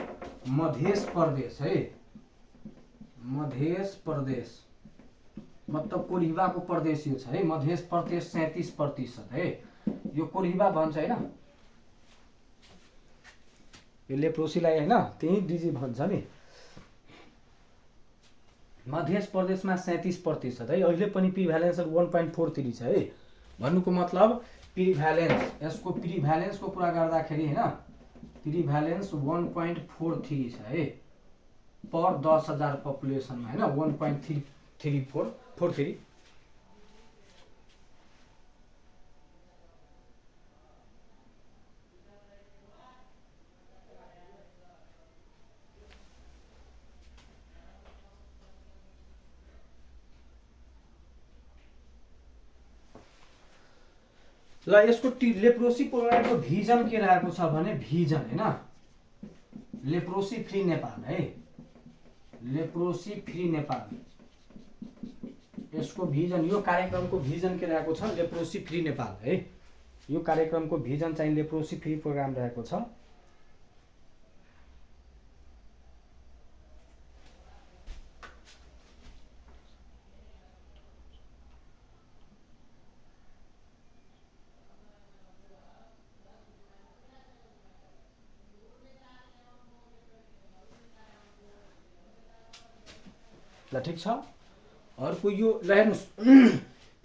Madhya Pradesh है। मध्य प्रदेश मतलब कोरिबाको प्रदेश यो छ है। मध्य प्रदेश 37% है। यो कोरिबा भन्छ हैन, यो लेप्रोसीलाई हैन त्यही डिजिज भन्छ नि। मध्य प्रदेशमा 37% है। अहिले पनि प्रिभ्यालेन्स 1.43 छ है। भन्नुको मतलब प्रिभ्यालेन्स, यसको प्रिभ्यालेन्सको कुरा गर्दाखेरि हैन, प्रिभ्यालेन्स 1.43 छ है पर 10,000 पपुलेसनमा हैन, 1.3443। ल यसको लेप्रोसी प्रोग्रामको भिजन के रहेको छ भने भिजन हैन, लेप्रोसी फ्री नेपाल है। लेप्रोसी फ्री नेपाल यसको भिजन, यो कार्यक्रमको भिजन के रहेको छ, लेप्रोसी फ्री नेपाल है। यो कार्यक्रमको भिजन चाहिँ लेप्रोसी फ्री प्रोग्राम रहेको छ। ल ठीक छ। अर्को यो ल हेर्नुस्,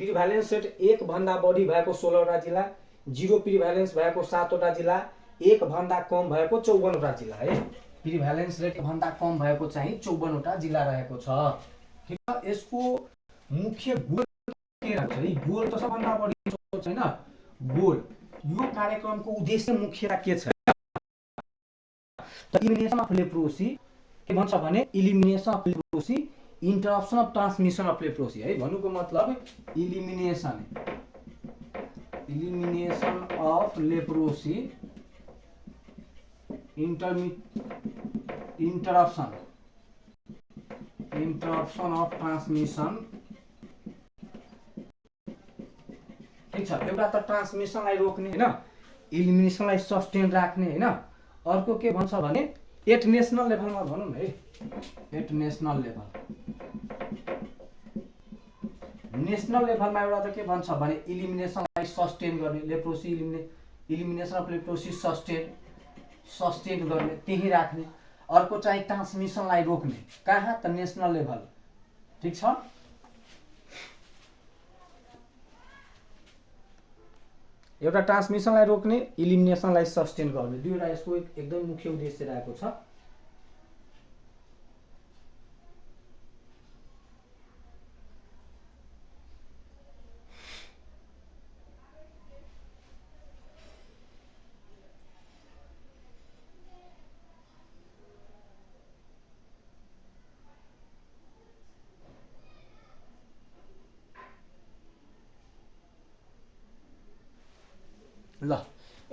प्रिभ्यालेन्स रेट एक भन्दा बढी भएको 16वटा जिल्ला, 0 प्रिभ्यालेन्स भएको 7वटा जिल्ला, एक भन्दा कम भएको 54वटा जिल्ला है। प्रिभ्यालेन्स रेट भन्दा कम भएको चाहिँ 54वटा जिल्ला रहेको छ। ठीक छ। यसको मुख्य गोल के रहेको छ, गोल त सबभन्दा बढी सोच हैन। गोल यो कार्यक्रमको उद्देश्य मुख्य के छ त इलिमिनेसन अफ लेप्रोसी के भन्छ भने elimination of leprosy, interruption of transmission of leprosy है। भन्नुको मतलब elimination of leprosy, interruption of transmission. ठीक छ। एउटा त ट्रान्समिसनलाई रोक्ने हैन, इलिमिनेसनलाई सस्टेन राख्ने हैन। अर्को के भन्छ भने एट नेसनल लेभलमा भनौँ है, एट नेसनल लेभलमा एउटा त के भन्छ भने इलिमिनेसनलाई सस्टेन गर्ने, leprosy elimination of leprosy sustain गर्ने, त्यही राख्ने। अर्को चाहिँ ट्रान्समिसनलाई रोक्ने, कहाँ त नेसनल लेभल। ठीक छ। एउटा ट्रान्समिसनलाई रोक्ने, इलिमिनेसनलाई सस्टेन गर्ने, दुईवटा यसको एकदम मुख्य उद्देश्य रहेको छ। ल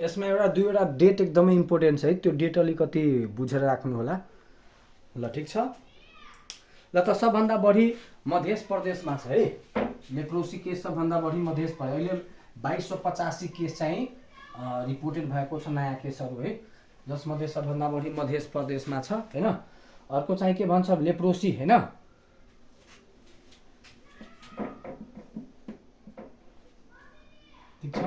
यसमा एउटा दुईवटा डेट एकदमै इम्पोर्टेन्ट छ है, त्यो डेट अलिकति बुझेर राख्नु होला। ल ठिक छ। ल त सबभन्दा बढी मध्य प्रदेशमा छ है लेप्रोसी केस, सबभन्दा बढी मध्य प्रदेश। अहिले 2285 केस चाहिँ रिपोर्टेड भएको छ, नयाँ केसहरू है, जसमध्ये सबभन्दा बढी मध्य प्रदेशमा छ हैन। अर्को चाहिँ के भन्छ लेप्रोसी हैन, ठीक छ।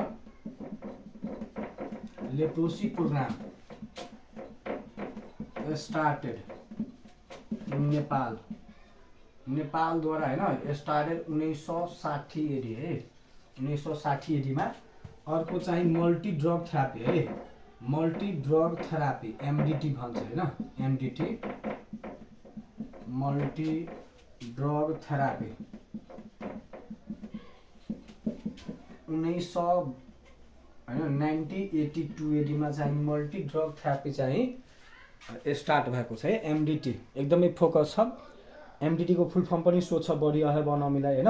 लेप्रोसी प्रोग्राम स्टार्टेड नेपालद्वारा हैन, स्टार्टेड 1960 एडी है, 1960 एडीमा। अर्को चाहिँ मल्टी ड्रग थेरापी है, मल्टी ड्रग थेरापी एमडीटी भन्छ हैन, एमडीटी मल्टी ड्रग थेरापी 1982 एडीमा चाहिँ मल्टी ड्रग थेरापी चाहिँ स्टार्ट भएको छ है। एमडीटी एकदमै फोकस छ। एमडीटी को फुल फर्म पनि सो छ, बडी अहेब अनमिलाई हैन,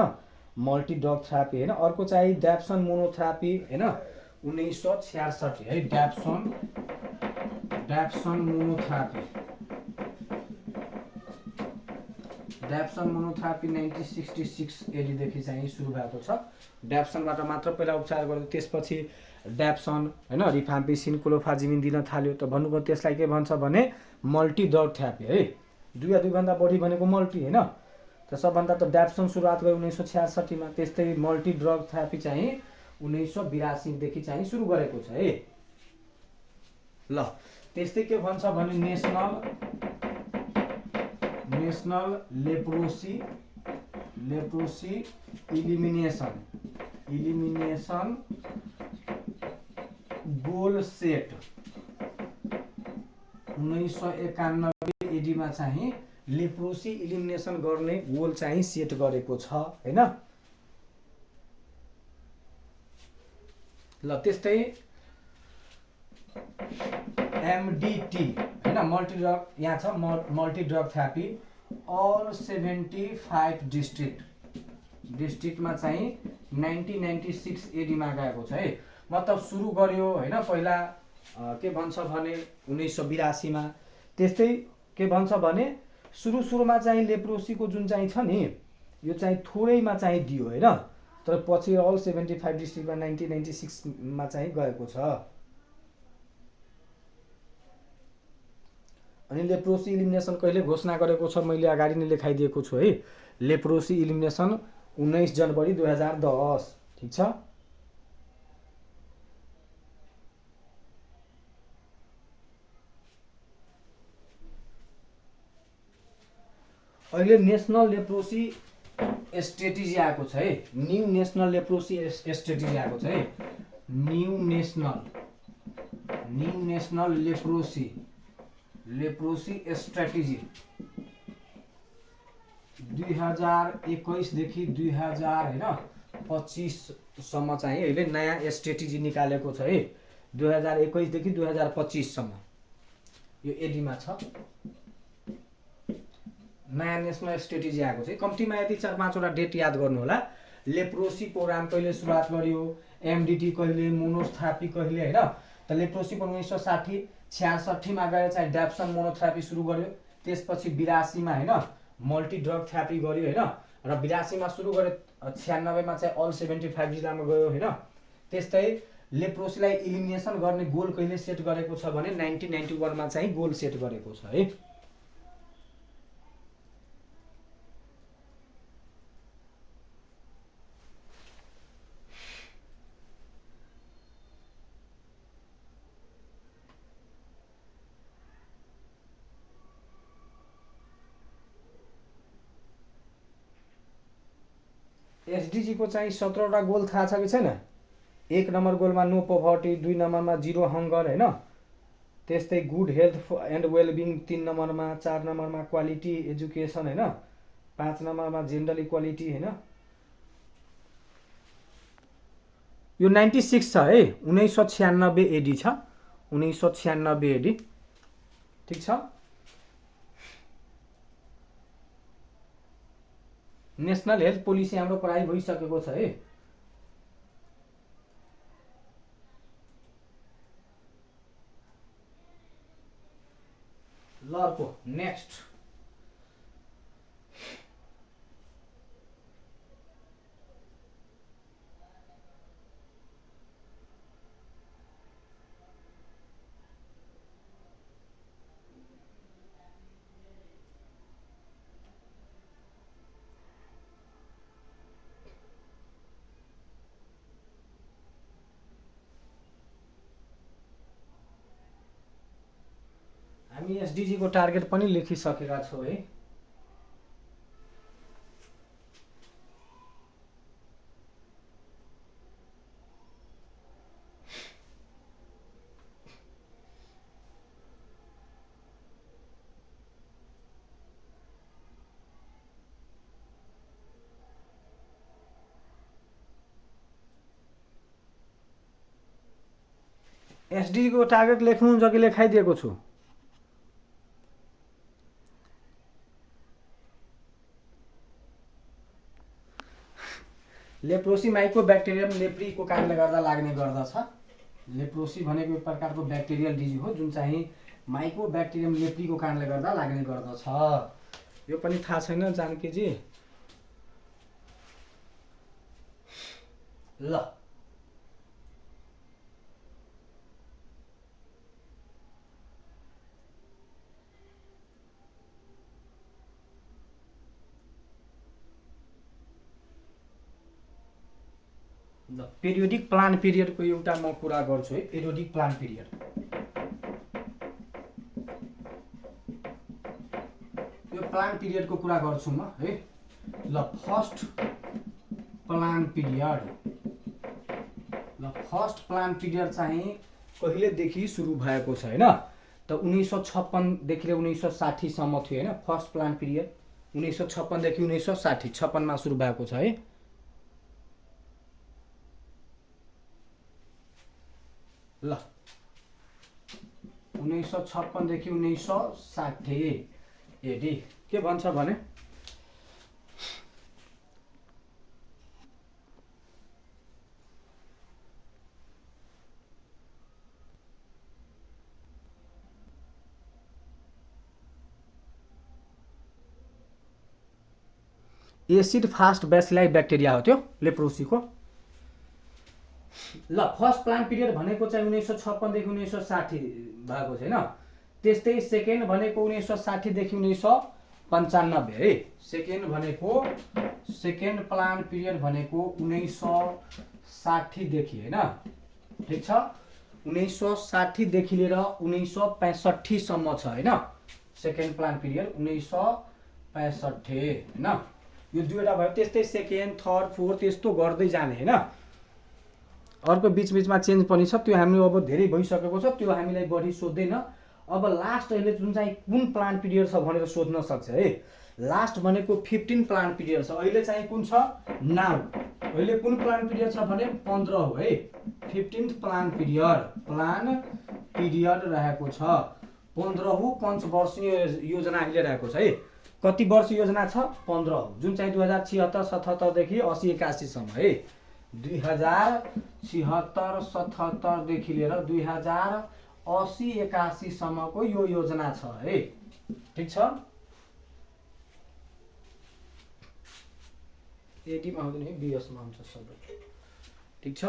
मल्टी ड्रग थेरापी हैन। अर्को चाहिँ ड्याप्सन मोनोथेरापी हैन, 1966 है, ड्याप्सन मोनोथेरापी 1966 एडीदेखि चाहिँ सुरु भएको छ। ड्याप्सनबाट मात्र पहिला उपचार गर्यो, त्यसपछि ड्याप्सन हैन रिफाम्पिसिन क्लोफाजिमिन दिन थाल्यो। त भन्नुको त्यसलाई के भन्छ भने मल्टी ड्रग थेरापी है, दुई या दुईभन्दा बढी भनेको मल्टी हैन। त सबभन्दा त ड्याप्सन सुरुवात गर्यो 1966 मा, त्यस्तै मल्टी ड्रग थेरापी चाहिँ 1982 देखि चाहिँ सुरु गरेको छ है। ल त्यस्तै के भन्छ भने national leprosy elimination goal set 1991 एडीमा चाहिँ लेप्रोसी इलिमिनेसन गर्ने गोल चाहिँ सेट गरेको छ हैन। ल त्यस्तै एमडीटी हैन, मल्टी ड्रग यहाँ छ, मल्टी ड्रग थेरापी अल 75 डिस्ट्रिक्टमा चाहिँ 1996 एडीमा गएको छ है। मतलब सुरु गर्यो हैन पहिला के भन्छ भने 1982 मा। त्यस्तै के भन्छ भने सुरुमा चाहिँ लेप्रोसीको जुन चाहिँ छ नि, यो चाहिँ थोरैमा चाहिँ दियो हैन, तर पछि अल 75 डिस्ट्रिक्टमा 1996 मा चाहिँ गएको छ। अनि लेप्रोसी इलिमिनेसन कहिले घोषणा गरेको छ मैले अगाडि नै लेखाइदिएको छु है। लेप्रोसी इलिमिनेसन 19 जनवरी 2010, ठीक छ। अहिले नेशनल लेप्रोसी स्ट्रेटेजी आएको छ है, न्यू नेशनल लेप्रोसी स्ट्रेटेजी आएको छ है, न्यू नेशनल लेप्रोसी स्ट्रेटेजी 2021 देखि 2025 सम्म चाहिँ अहिले नयाँ स्ट्रेटेजी निकालेको छ है, 2021 देखि 2025 सम्म यो एडीमा छ। नयाँ नेशनल स्ट्रेटेजी आएको छ। कम्तीमा यति 4-5 डेट याद गर्नु होला। लेप्रोसी प्रोग्राम कहिले सुरुवात गर्यो, एमडीटी कहिले, मोनोथेरापी कहिले हैन। त लेप्रोसी 1966 मा गएर चाहिँ ड्याप्सन मोनोथेरापी सुरु गर्यो, त्यसपछि 82 मा हैन मल्टी ड्रग थेरापी गर्यो हैन, र 82 मा सुरु गर्यो, 96 मा चाहिँ अल 75 जिल्लामा गयो हैन। त्यस्तै लेप्रोसीलाई इलिमिनेसन गर्ने गोल कहिले सेट गरेको छ भने 1991 मा चाहिँ गोल सेट गरेको छ है। एसडीजी को चाहिँ 17वटा गोल थाहा छ कि छैन? 1 नम्बर गोलमा नो पोभर्टी, 2 नम्बरमा जिरो हङ्गर हैन, त्यस्तै गुड हेल्थ एन्ड वेलबिङ 3 नम्बरमा, 4 नम्बरमा क्वालिटी एजुकेसन हैन, 5 नम्बरमा जेन्डर इक्वालिटी हैन। यो 96 छ है, 1996 एडी छ, 1996 एडी, ठीक छ। नेशनल हेल्थ पोलिसी हाम्रो पढाइ भइसकेको छ है। ल अर्को नेक्स्ट हामी एसडिजी को टार्गेट पनि लेखिसकेका छौँ है। एसडिजी को टार्गेट लेख्नुहुन्छ कि लेखाइदिएको छु? लेप्रोसी माइको ब्याक्टेरियम लेप्रीको कारणले गर्दा लाग्ने गर्दछ। लेप्रोसी भनेको एक प्रकारको ब्याक्टेरियल डिजिज हो जुन चाहिँ माइको ब्याक्टेरियम लेप्रीको कारणले गर्दा लाग्ने गर्दछ। यो पनि थाहा छैन जानकीजी? ल पेरियोडिक प्लान पिरियडको एउटा म कुरा गर्छु है। पेरियोडिक प्लान पिरियड यो प्लान पिरियडको कुरा गर्छु म है। ल first plan period plan period चाहिँ कहिलेदेखि सुरु भएको छ हैन? त 1956 देखि 1960 सम्म थियो हैन? फर्स्ट प्लान पिरियड 1956 देखि 1960 56 मा सुरु भएको छ है। ल 1956 देखि 1960 एडी के भन्छ भने एसिड फास्ट बेसिलाई ब्याक्टेरिया हो त्यो लेप्रोसीको। ल फर्स्ट प्लान पिरियड भनेको चाहिँ 1956 देखि 1960 भएको छैन? त्यस्तै सेकेन्ड भनेको 1960 देखि 1995 है। सेकेन्ड प्लान पिरियड भनेको 1960 देखि हैन? ठीक छ? 1960 देखि लिएर 1965 सम्म छ हैन? सेकेन्ड प्लान पिरियड 1965 हैन? यो दुईवटा भयो। त्यस्तै सेकेन्ड थर्ड फोर्थ यस्तो गर्दै जाने हैन? अर्को बीचमा चेन्ज पनि छ, त्यो हामी अब धेरै भइसकेको छ, त्यो हामीलाई बढी सोध्दैन। अब लास्ट अहिले जुन चाहिँ कुन प्लान पिरियड छ भनेर सोध्न सक्छ है। लास्ट भनेको 15 प्लान पिरियड छ। अहिले चाहिँ कुन छ? नाउ अहिले कुन प्लान पिरियड छ भने 15 हो है। 15th प्लान पिरियड रहेको छ। 15औं पञ्चवर्षीय योजना अहिले रहेको छ है। कति वर्ष योजना छ? 15 जुन चाहिँ 2076-77 देखि 80-81 सम्म है। 2076-77 देखि लिएर 2080-81 सम्मको यो योजना छ है। ठीक छ? एडीमा आउँदैन है, बीएसमा हुन्छ सबै। ठीक छ?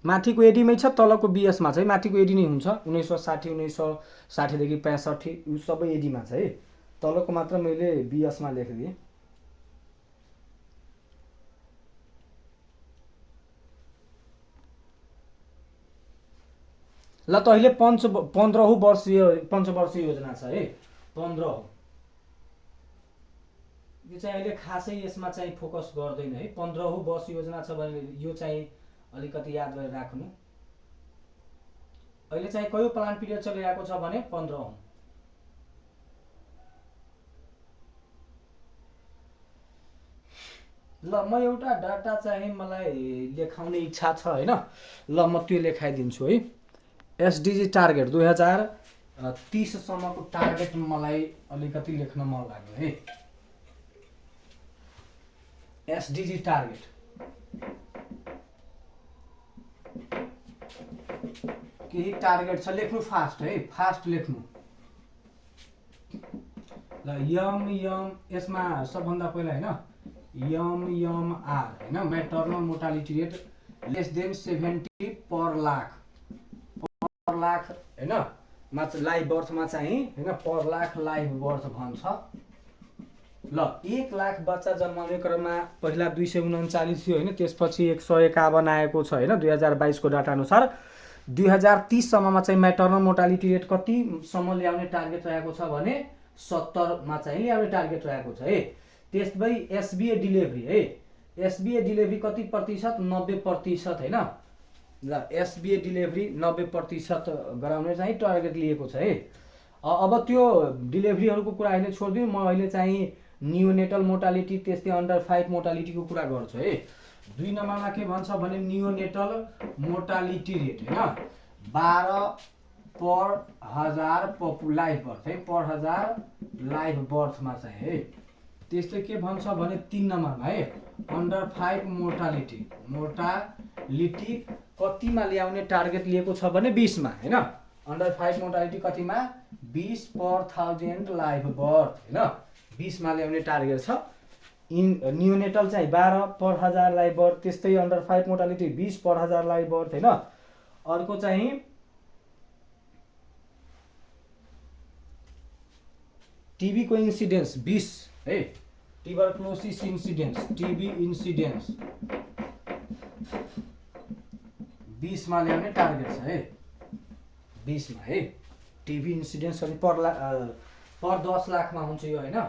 माथिको एडीमै छ, तलको बीएसमा छ है। माथिको एडी नै हुन्छ 1960 देखि 65 यो सबै एडीमा छ है। तलको मात्र मैले बीएसमा लेखिदिएँ। ल त अहिले 15औं पञ्चवर्षीय योजना छ है। 15 यो चाहिँ अहिले खासै यसमा चाहिँ फोकस गर्दैन है। 15औं वर्ष योजना छ भने यो चाहिँ अलिकति याद गरेर राख्नु। अहिले चाहिँ कयो प्लान पिरियड चलिरहेको छ भने 15औं। ल म एउटा डाटा चाहिँ मलाई लेखाउने इच्छा छ हैन? ल म त्यो लेखाइदिन्छु है। एसडिजी टार्गेट 2030 सम्मको टार्गेट मलाई अलिकति लेख्न मन लाग्यो है। एसडिजी टार्गेट केही टार्गेट छ, लेख्नु फास्ट है, फास्ट लेख्नु ल। यसमा सबभन्दा पहिला हैन MMR हैन, maternal mortality rate less then 70 पर लाख हैन लाइभ बर्थमा चाहिँ हैन पर लाख लाइभ बर्थ भन्छ ल। 1 लाख बच्चा जन्माउने क्रममा पहिला 239 थियो हैन, त्यसपछि 151 आएको छ हैन 2022 को डाटा अनुसार। 2030 सम्ममा चाहिँ मैटरनल मोर्टालिटी रेट कति सम्म ल्याउने टार्गेट रहेको छ भने 70 मा चाहिँ ल्याउने टार्गेट रहेको छ है। त्यसबै एसबीए डिलिभरी है, एसबीए डिलिभरी कति प्रतिशत, 90% हैन ल। एसबीए डिलिभरी 90% गराउने चाहिँ टार्गेट लिएको छ है। अब त्यो डिलिभरीहरूको कुरा अहिले छोडिदिउँ, म अहिले चाहिँ नियोनेटल मोर्टालिटी त्यस्तै अन्डर 5 मोर्टालिटीको कुरा गर्छु है। 2 नम्बरमा के भन्छ भने नियोनेटल मोर्टालिटी रेट हैन 12 पर 1000 लाइभ बर्थ है, पर 1000 लाइभ बर्थमा चाहिँ है। त्यस्तै के भन्छ भने 3 नम्बरमा है अन्डर 5 मोर्टालिटी कतिमा ल्याउने टार्गेट लिएको छ भने 20 मा हैन। अन्डर 5 मोर्टालिटी कतिमा 20 पर 1000 लाइभ बर्थ हैन 20 मा ल्याउने टार्गेट छ। नियोनेटल चाहिँ 12 पर 1000 लाइभ बर्थ, त्यस्तै अन्डर 5 मोर्टालिटी 20 पर 1000 लाइभ बर्थ हैन। अर्को चाहिँ टीबी को इन्सिडेन्स 20 है, ट्युबरक्लोसिस इन्सिडेन्स टीबी इन्सिडेन्स 20 मा ल्याउने टार्गेट छ है, 20 मा है। टीबी इन्सिडेन्स पनि पर 10 लाखमा हुन्छ यो हैन,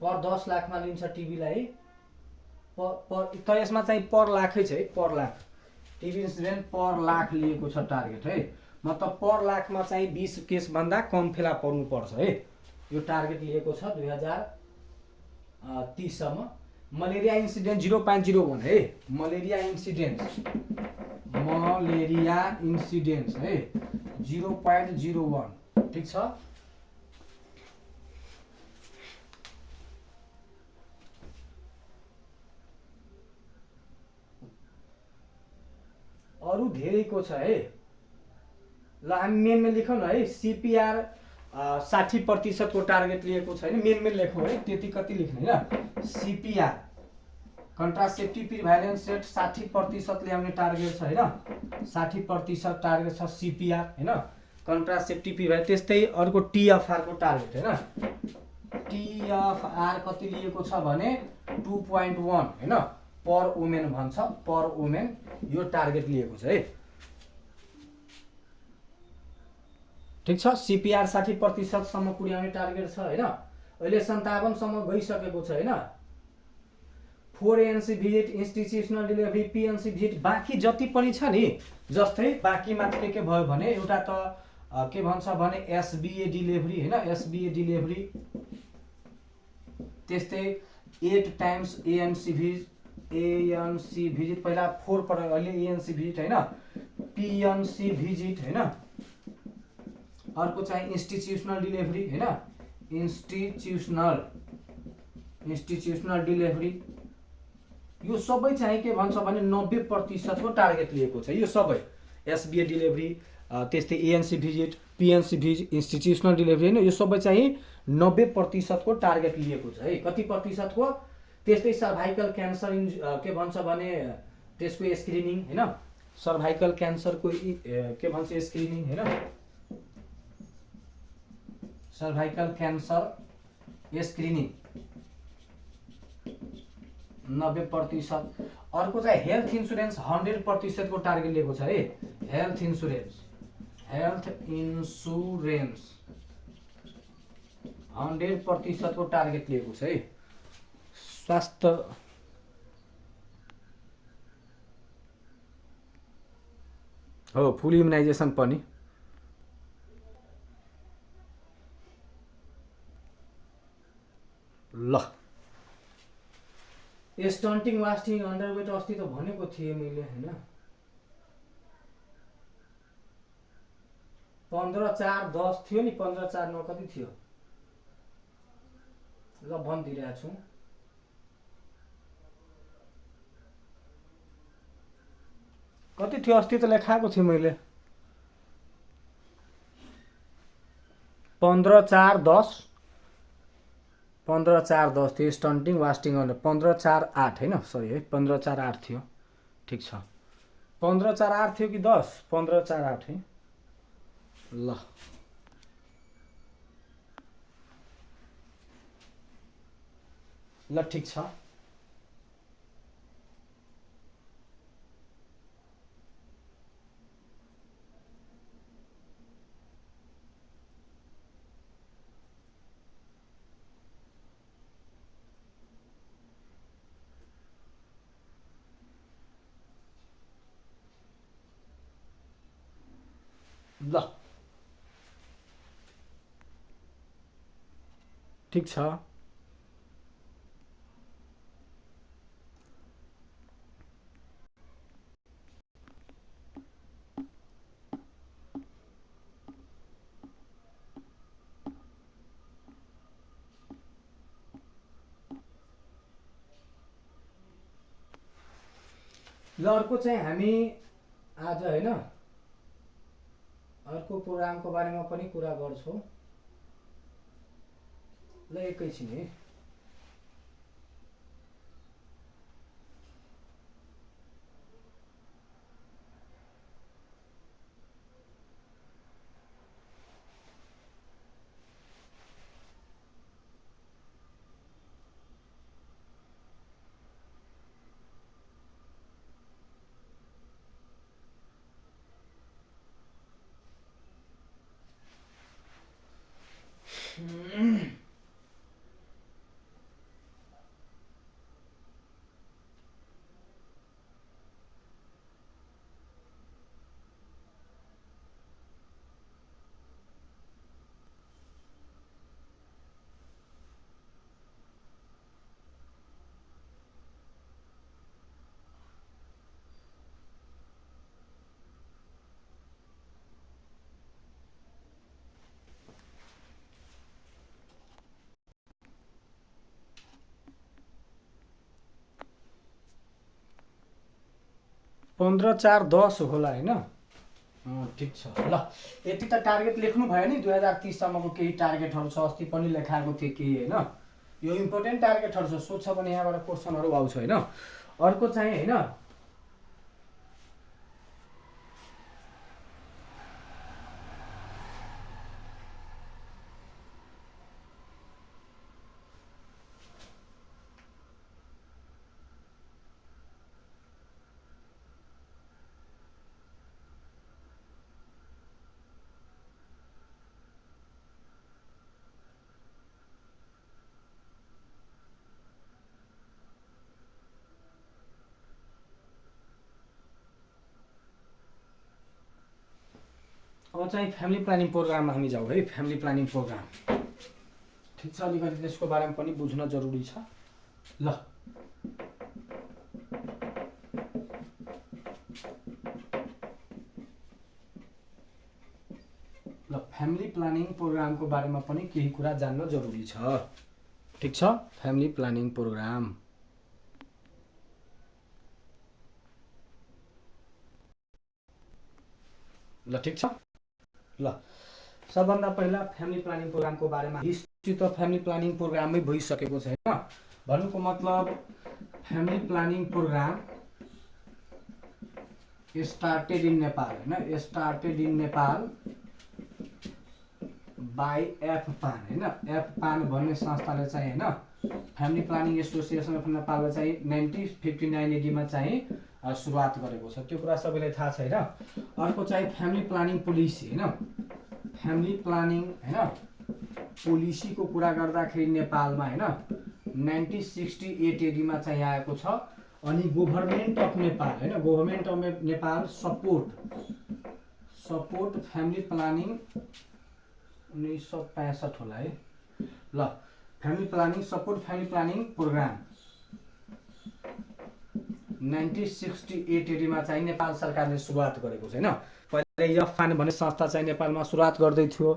पर 10 लाखमा लिन्छ टीबीलाई त यसमा चाहिँ पर लाखै छ है, पर लाख। टीबी इन्सिडेन्ट पर लाख लिएको छ टार्गेट है, मतलब पर लाखमा चाहिँ 20 केस भन्दा कम फेला पर्नु पर्छ है। यो टार्गेट लिएको छ 2030 सम्म। मलेरिया इन्सिडेन्ट 0.01 है, मलेरिया इन्सिडेन्स है 0.01 ठीक छ। अरु धेरैको छ है ल। हामी मेनमा लेखौँ न है, सीपीआर 60% को टार्गेट लिएको छैन, मेन लेखौँ है, त्यति कति लेख्ने हैन। सीपीआर कन्ट्रासेप्टिभ प्रिभ्यालेन्स रेट 60% ल्याउने टार्गेट छ हैन, 60% टार्गेट छ सीपीआर हैन कन्ट्रासेप्टिभ प्रिभ्यालेन्स। त्यस्तै अर्को टीएफआर को टार्गेट हैन, टीएफआर कति लिएको छ भने 2.1 हैन पर वुमेन भन्छ, पर वुमेन यो टार्गेट लिएको छ है ठीक छ। सीपीआर 60% सम्म पुर्याउने टार्गेट छ हैन, अहिले 57 सम्म गइसकेको छ हैन। 4 ANC visit, institutional delivery, PNC visit बाँकी जति पनि छ नि, जस्तै बाँकीमा के भयो भने एउटा त के भन्छ भने एसबीए डिलिभरी हैन, एसबीए डिलिभरी, त्यस्तै 8 टाइम्स एएनसी भिजिट पहिला 4 पटक, अहिले एएनसी भिजिट हैन, पीएनसी भिजिट हैन। अर्को चाहिँ इन्स्टिट्युसनल डिलिभरी हैन, इन्स्टिट्युसनल डिलिभरी यो सबै चाहिँ के भन्छ भने 90% को टार्गेट लिएको छ यो सबै। एसबीए डिलिभरी त्यस्तै ANC visit, PNC visit, institutional delivery हैन, यो सबै चाहिँ 90% को टार्गेट लिएको छ है। कति प्रतिशत को? त्यस्तै सर्भाइकल क्यान्सर के भन्छ भने त्यसको स्क्रिनिङ हैन, सर्भाइकल क्यान्सरको के भन्छ स्क्रिनिङ हैन, सर्भाइकल क्यान्सर स्क्रिनिङ 90%। अर्को चाहिँ हेल्थ इन्सुरेन्स 100% को टार्गेट लिएको छ है, हेल्थ इन्सुरेन्स 100% को टार्गेट लिएको छ है। स्वास्थ्य हो, फुल इम्युनाइजेसन पनि ल। स्टन्टिङ वास्टिङ अन्डरवेट अस्ति त भनेको थिएँ मैले हैन, 15/4/10 थियो नि, 15/4/9 कति थियो ल भनिदिइरहेको छु। कति थियो अस्ति त लेखाएको थिएँ मैले 15/4/10 15/4/10 थियो स्टन्टिङ वास्टिङ गर्नु 15/4/8 होइन सरी है 15/4/8 थियो ठिक छ 15/4/8 थियो कि 10 15/4/8 है ल ठिक छ ल ठिक छ ल अर्को चाहिँ हामी आज होइन अर्को प्रोग्रामको बारेमा पनि कुरा गर्छौँ ल एकैछिन है पन्ध्र 4/10 होला होइन ठिक छ ल यति त टार्गेट लेख्नु भयो नि 2030 सम्मको केही टार्गेटहरू छ अस्ति पनि लेखाएको थिएँ केही होइन यो इम्पोर्टेन्ट टार्गेटहरू छ सोध्छ भने यहाँबाट क्वेसनहरू आउँछ होइन अर्को चाहिँ होइन अब चाहिँ फ्यामिली प्लानिङ प्रोग्राममा हामी जाउँ है फ्यामिली प्लानिङ प्रोग्राम ठिक छ अलिकति त्यसको बारेमा पनि बुझ्न जरुरी छ ल फ्यामिली प्लानिङ प्रोग्रामको बारेमा पनि केही कुरा जान्न जरुरी छ ठिक छ फ्यामिली प्लानिङ प्रोग्राम ल ठिक छ ल सबभन्दा पहिला फ्यामिली प्लानिङ प्रोग्रामको बारेमा हिस्ट्री त फ्यामिली प्लानिङ प्रोग्राममै भइसकेको छ हैन भन्नुको मतलब family planning program started in Nepal हैन started in Nepal by FPAN हैन एफ पान भन्ने संस्थाले चाहिँ हैन फ्यामिली प्लानिङ एसोसिएसन अफ नेपालले चाहिँ 1959 एडीमा चाहिँ सुरुवात गरेको छ त्यो कुरा सबैलाई थाहा छ हैन अर्को चाहिँ फ्यामिली प्लानिङ पोलिसी हैन फ्यामिली प्लानिङ हैन पोलिसीको कुरा गर्दाखेरि नेपालमा हैन 1968 एडीमा चाहिँ आएको छ अनि गभर्नमेन्ट अफ नेपाल हैन government of Nepal support family planning 1965 होला है ल family planning support family planning program 1968 एडीमा चाहिँ नेपाल सरकारले सुरुवात गरेको छ हैन पहिले यफान भन्ने संस्था चाहिँ नेपालमा सुरुवात गर्दै थियो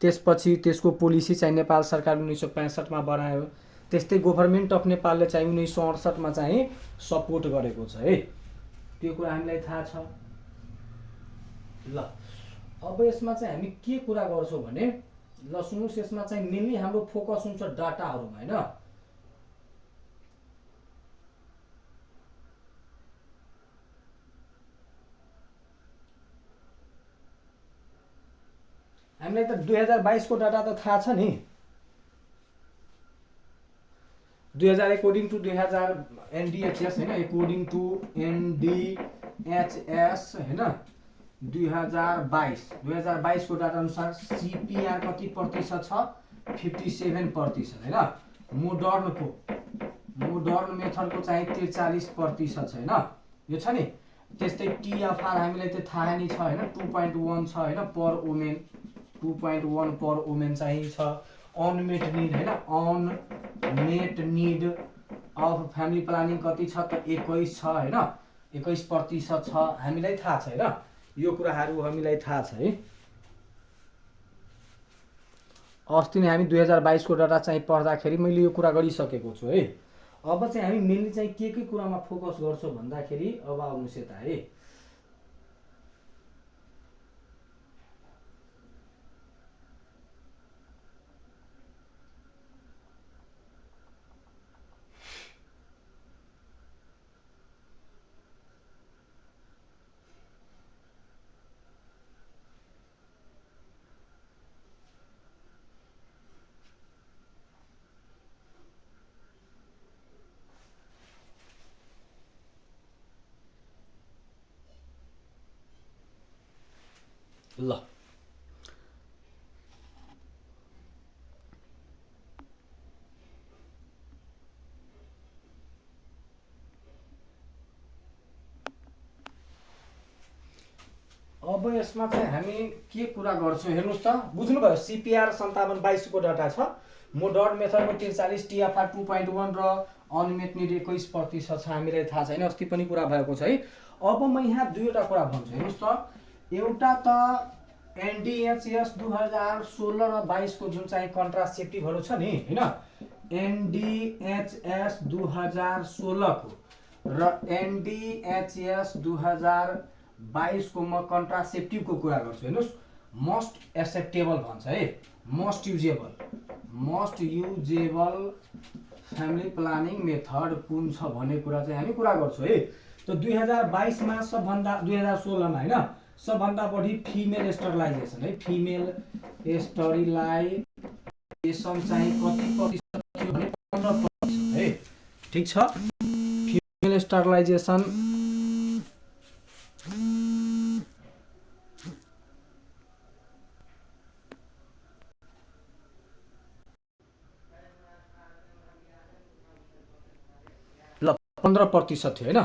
त्यसपछि त्यसको पोलिसी चाहिँ नेपाल सरकार 1965 मा बनायो त्यस्तै गभर्नमेन्ट अफ नेपालले चाहिँ 1968 मा चाहिँ सपोर्ट गरेको छ है त्यो कुरा हामीलाई थाहा छ ल अब यसमा चाहिँ हामी के कुरा गर्छौँ भने ल सुन्नुहोस्, यसमा चाहिँ मेनली हाम्रो फोकस हुन्छ डाटाहरूमा होइन। हामीलाई त 2022 को डाटा त थाहा छ नि, 2000 अकॉर्डिंग टू 2000 एनडीएचएस है ना, अकॉर्डिंग टू एनडीएचएस है ना 2022 को डाटा अनुसार सीपीआर कति प्रतिशत छ, 57% है ना। मोडर्न मेथडको चाहिँ 43% छ हैन, यो छ नि। त्यस्तै टीएफआर हामीलाई त थाहा नै छ हैन, 2.1 छ हैन पर वुमेन, 2.1 पर वुमेन चाहिँ छ। अनमेट निड हैन, unmet need of family planning कति छ त 21 छ हैन, 21% छ, हामीलाई थाहा छ हैन। यो कुराहरू हामीलाई थाहा छ है। अस्ति नै हामी 2022 को डाटा चाहिँ पढ्दाखेरि मैले यो कुरा गरिसकेको छु है। अब चाहिँ हामी मेनली चाहिँ के कुरामा फोकस गर्छौँ भन्दाखेरि अब आउनुहोस् यता है। ल अब यसमा चाहिँ हामी के कुरा गर्छौँ हेर्नुहोस् त, बुझ्नुभयो। सीपीआर 57-22 को डाटा छ, मोडर्न मेथडको 43, टीएफआर 2.1 र अनमेट निड 21% छ, हामीलाई थाहा छैन, अस्ति पनि कुरा भएको छ है। अब म यहाँ दुईवटा कुरा भन्छु हेर्नुहोस् त। एउटा त एनडीएचएस 2016 र 22 को जुन चाहिँ कन्ट्रासेप्टिभहरू छ नि हैन, एनडीएचएस 2016 को र एनडीएचएस 2022 को म कन्ट्रासेप्टिभ को कुरा गर्छु हेर्नुहोस्। मोस्ट एक्सेप्टेबल भन्छ है, most usable family planning method कुन छ भन्ने कुरा चाहिँ हामी कुरा गर्छौँ है। त 2022 मा सबभन्दा 2016 मा हैन सबभन्दा बढी फिमेल स्टरलाइजेसन है, फिमेल स्टरिलाइजेसन चाहिँ कति प्रतिशत थियो भने 15% है, ठीक छ। फिमेल स्टरलाइजेसन ल 15% थियो हैन।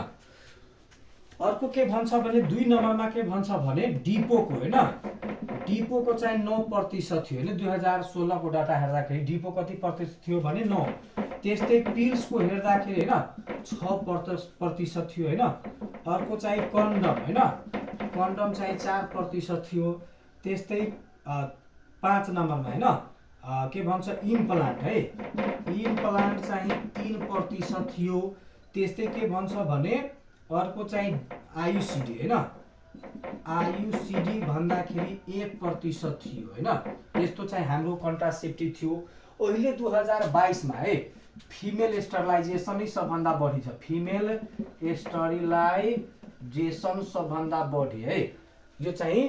अर्को के भन्छ भने 2 नम्बरमा के भन्छ भने डिपोको हैन, डिपोको चाहिँ 9% थियो हैन। 2016 को डाटा हेर्दाखेरि डिपो कति प्रतिशत थियो भने 9। त्यस्तै पिल्सको हेर्दाखेरि हैन 6% थियो हैन। अर्को चाहिँ कन्डम हैन, कन्डम चाहिँ 4% थियो। त्यस्तै 5 नम्बरमा हैन के भन्छ इम्प्लान्ट है, इम्प्लान्ट चाहिँ 3% थियो। त्यस्तै के भन्छ भने अर्को चाहिँ आयुसिडी हैन, आयुसिडी भन्दाखेरि 1% थियो हैन। यस्तो चाहिँ हाम्रो कन्ट्रासेप्टिभ थियो। अहिले 2022 मा है फिमेल स्टरलाइजेसन नै सबभन्दा बढी छ, फिमेल स्टरिलाइजेसन सबभन्दा बढी है। यो चाहिँ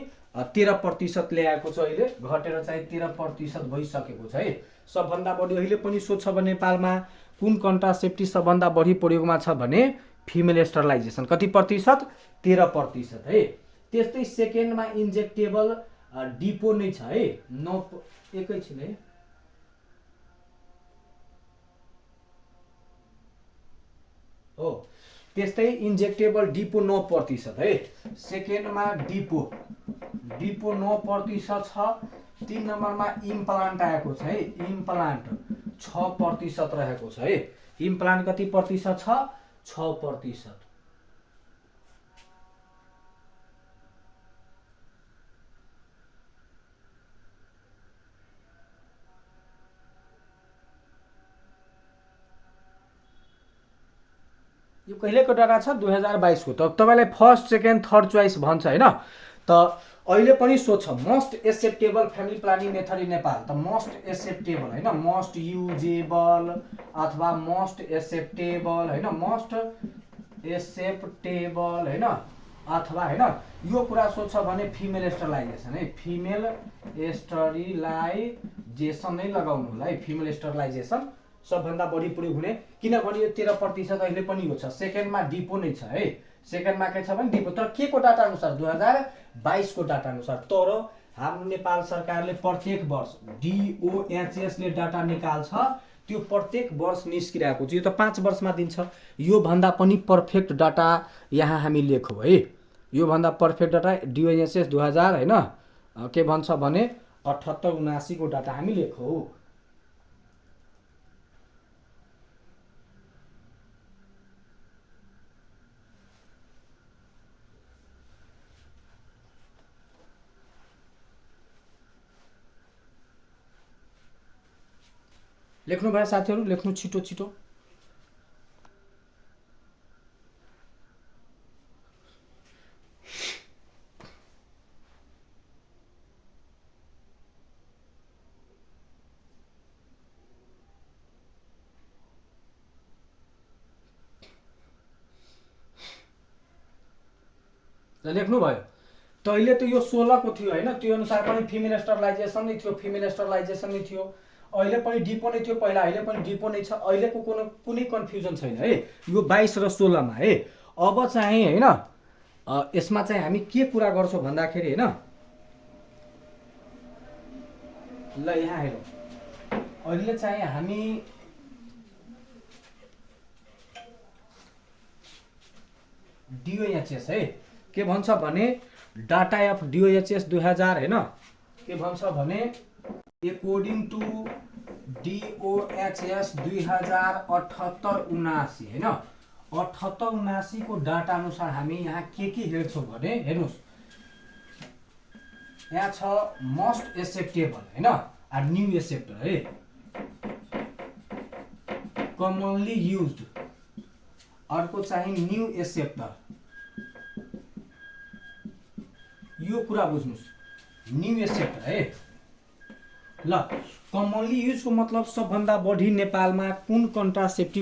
13% ल्याएको छ अहिले, घटेर चाहिँ 13% भइसकेको छ है। सबभन्दा बढी अहिले पनि सोध्छ भने नेपालमा कुन कन्ट्रासेप्टिभ सबभन्दा बढी प्रयोगमा छ भने फिमेल स्टरलाइजेसन कति प्रतिशत, 13% है। त्यस्तै सेकेन्डमा इन्जेक्टेबल डिपो नै छ है, 9 एकैछिन है। हो त्यस्तै इन्जेक्टेबल डिपो 9% है। सेकेन्डमा डिपो 9% छ। 3 नम्बरमा इम्प्लान्ट आएको छ है, इम्प्लान्ट 6% रहेको छ है। इम्प्लान्ट कति प्रतिशत छ, 6%। यो कहिलेको डाटा छ, 2022 को। त तपाईलाई फर्स्ट सेकेन्ड थर्ड चोइस भन्छ हैन। त अहिले पनि सोध्छ most acceptable family planning method in Nepal, त मोस्ट एक्सेप्टेबल होइन, मोस्ट युजेबल अथवा मोस्ट एक्सेप्टेबल होइन, मोस्ट एक्सेप्टेबल होइन, अथवा होइन यो कुरा सोध्छ भने फिमेल स्टरलाइजेसन है, फिमेल स्टरिलाइजेसन नै लगाउनु होला है, फिमेल स्टरलाइजेसन सबभन्दा बढी प्रयोग हुने, किनभने यो 13% अहिले पनि हो छ। सेकेन्डमा डिपो नै छ है, सेकेन्डमा के छ भने डिपो, तर के को डाटा अनुसार 2022 को डाटा अनुसार। तर हाम्रो नेपाल सरकारले प्रत्येक वर्ष DOHS ले डाटा निकाल्छ, त्यो प्रत्येक वर्ष निस्किरहेको छ, यो त 5 वर्षमा दिन्छ। यो भन्दा पनि पर्फेक्ट डाटा यहाँ हामी लेखौँ है, यो भन्दा पर्फेक्ट डाटा DOHS 2000 होइन के भन्छ भने 78-79 को डाटा हामी लेखौँ। लेख्नु भयो साथीहरू, लेख्नु छिटो छिटो। लेख्नु भयो। तैँले त यो 16 को थियो होइन, त्यो अनुसार पनि फिमेल स्टरलाइजेसन नै थियो, फिमेल स्टरलाइजेसन नै थियो। अहिले पनि डिपो नै थियो पहिला, अहिले पनि डिपो नै छ, अहिलेको कुनै कन्फ्युजन छैन है, यो 22 र 16 मा है। अब चाहिँ होइन यसमा चाहिँ हामी के कुरा गर्छौँ भन्दाखेरि होइन, ल यहाँ हेरौँ, अहिले चाहिँ हामी DOHS है के भन्छ भने डाटा अफ DOHS 2000 होइन के भन्छ भने एकॉर्डिङ टु DOHS 2078-79 होइन 78-79 को डाटा अनुसार हामी यहाँ के हेर्छौँ भने हेर्नुहोस्, यहाँ छ मोस्ट एक्सेप्टेबल होइन, न्यू एक्सेप्टर है, कमनली युज्ड, अर्को चाहिँ न्यू एक्सेप्टर। यो कुरा बुझ्नुस्, न्यू एक्सेप्टर है। ल कमनली युज को मतलब सबभन्दा बढी नेपालमा कुन कन्ट्रासेप्टिभ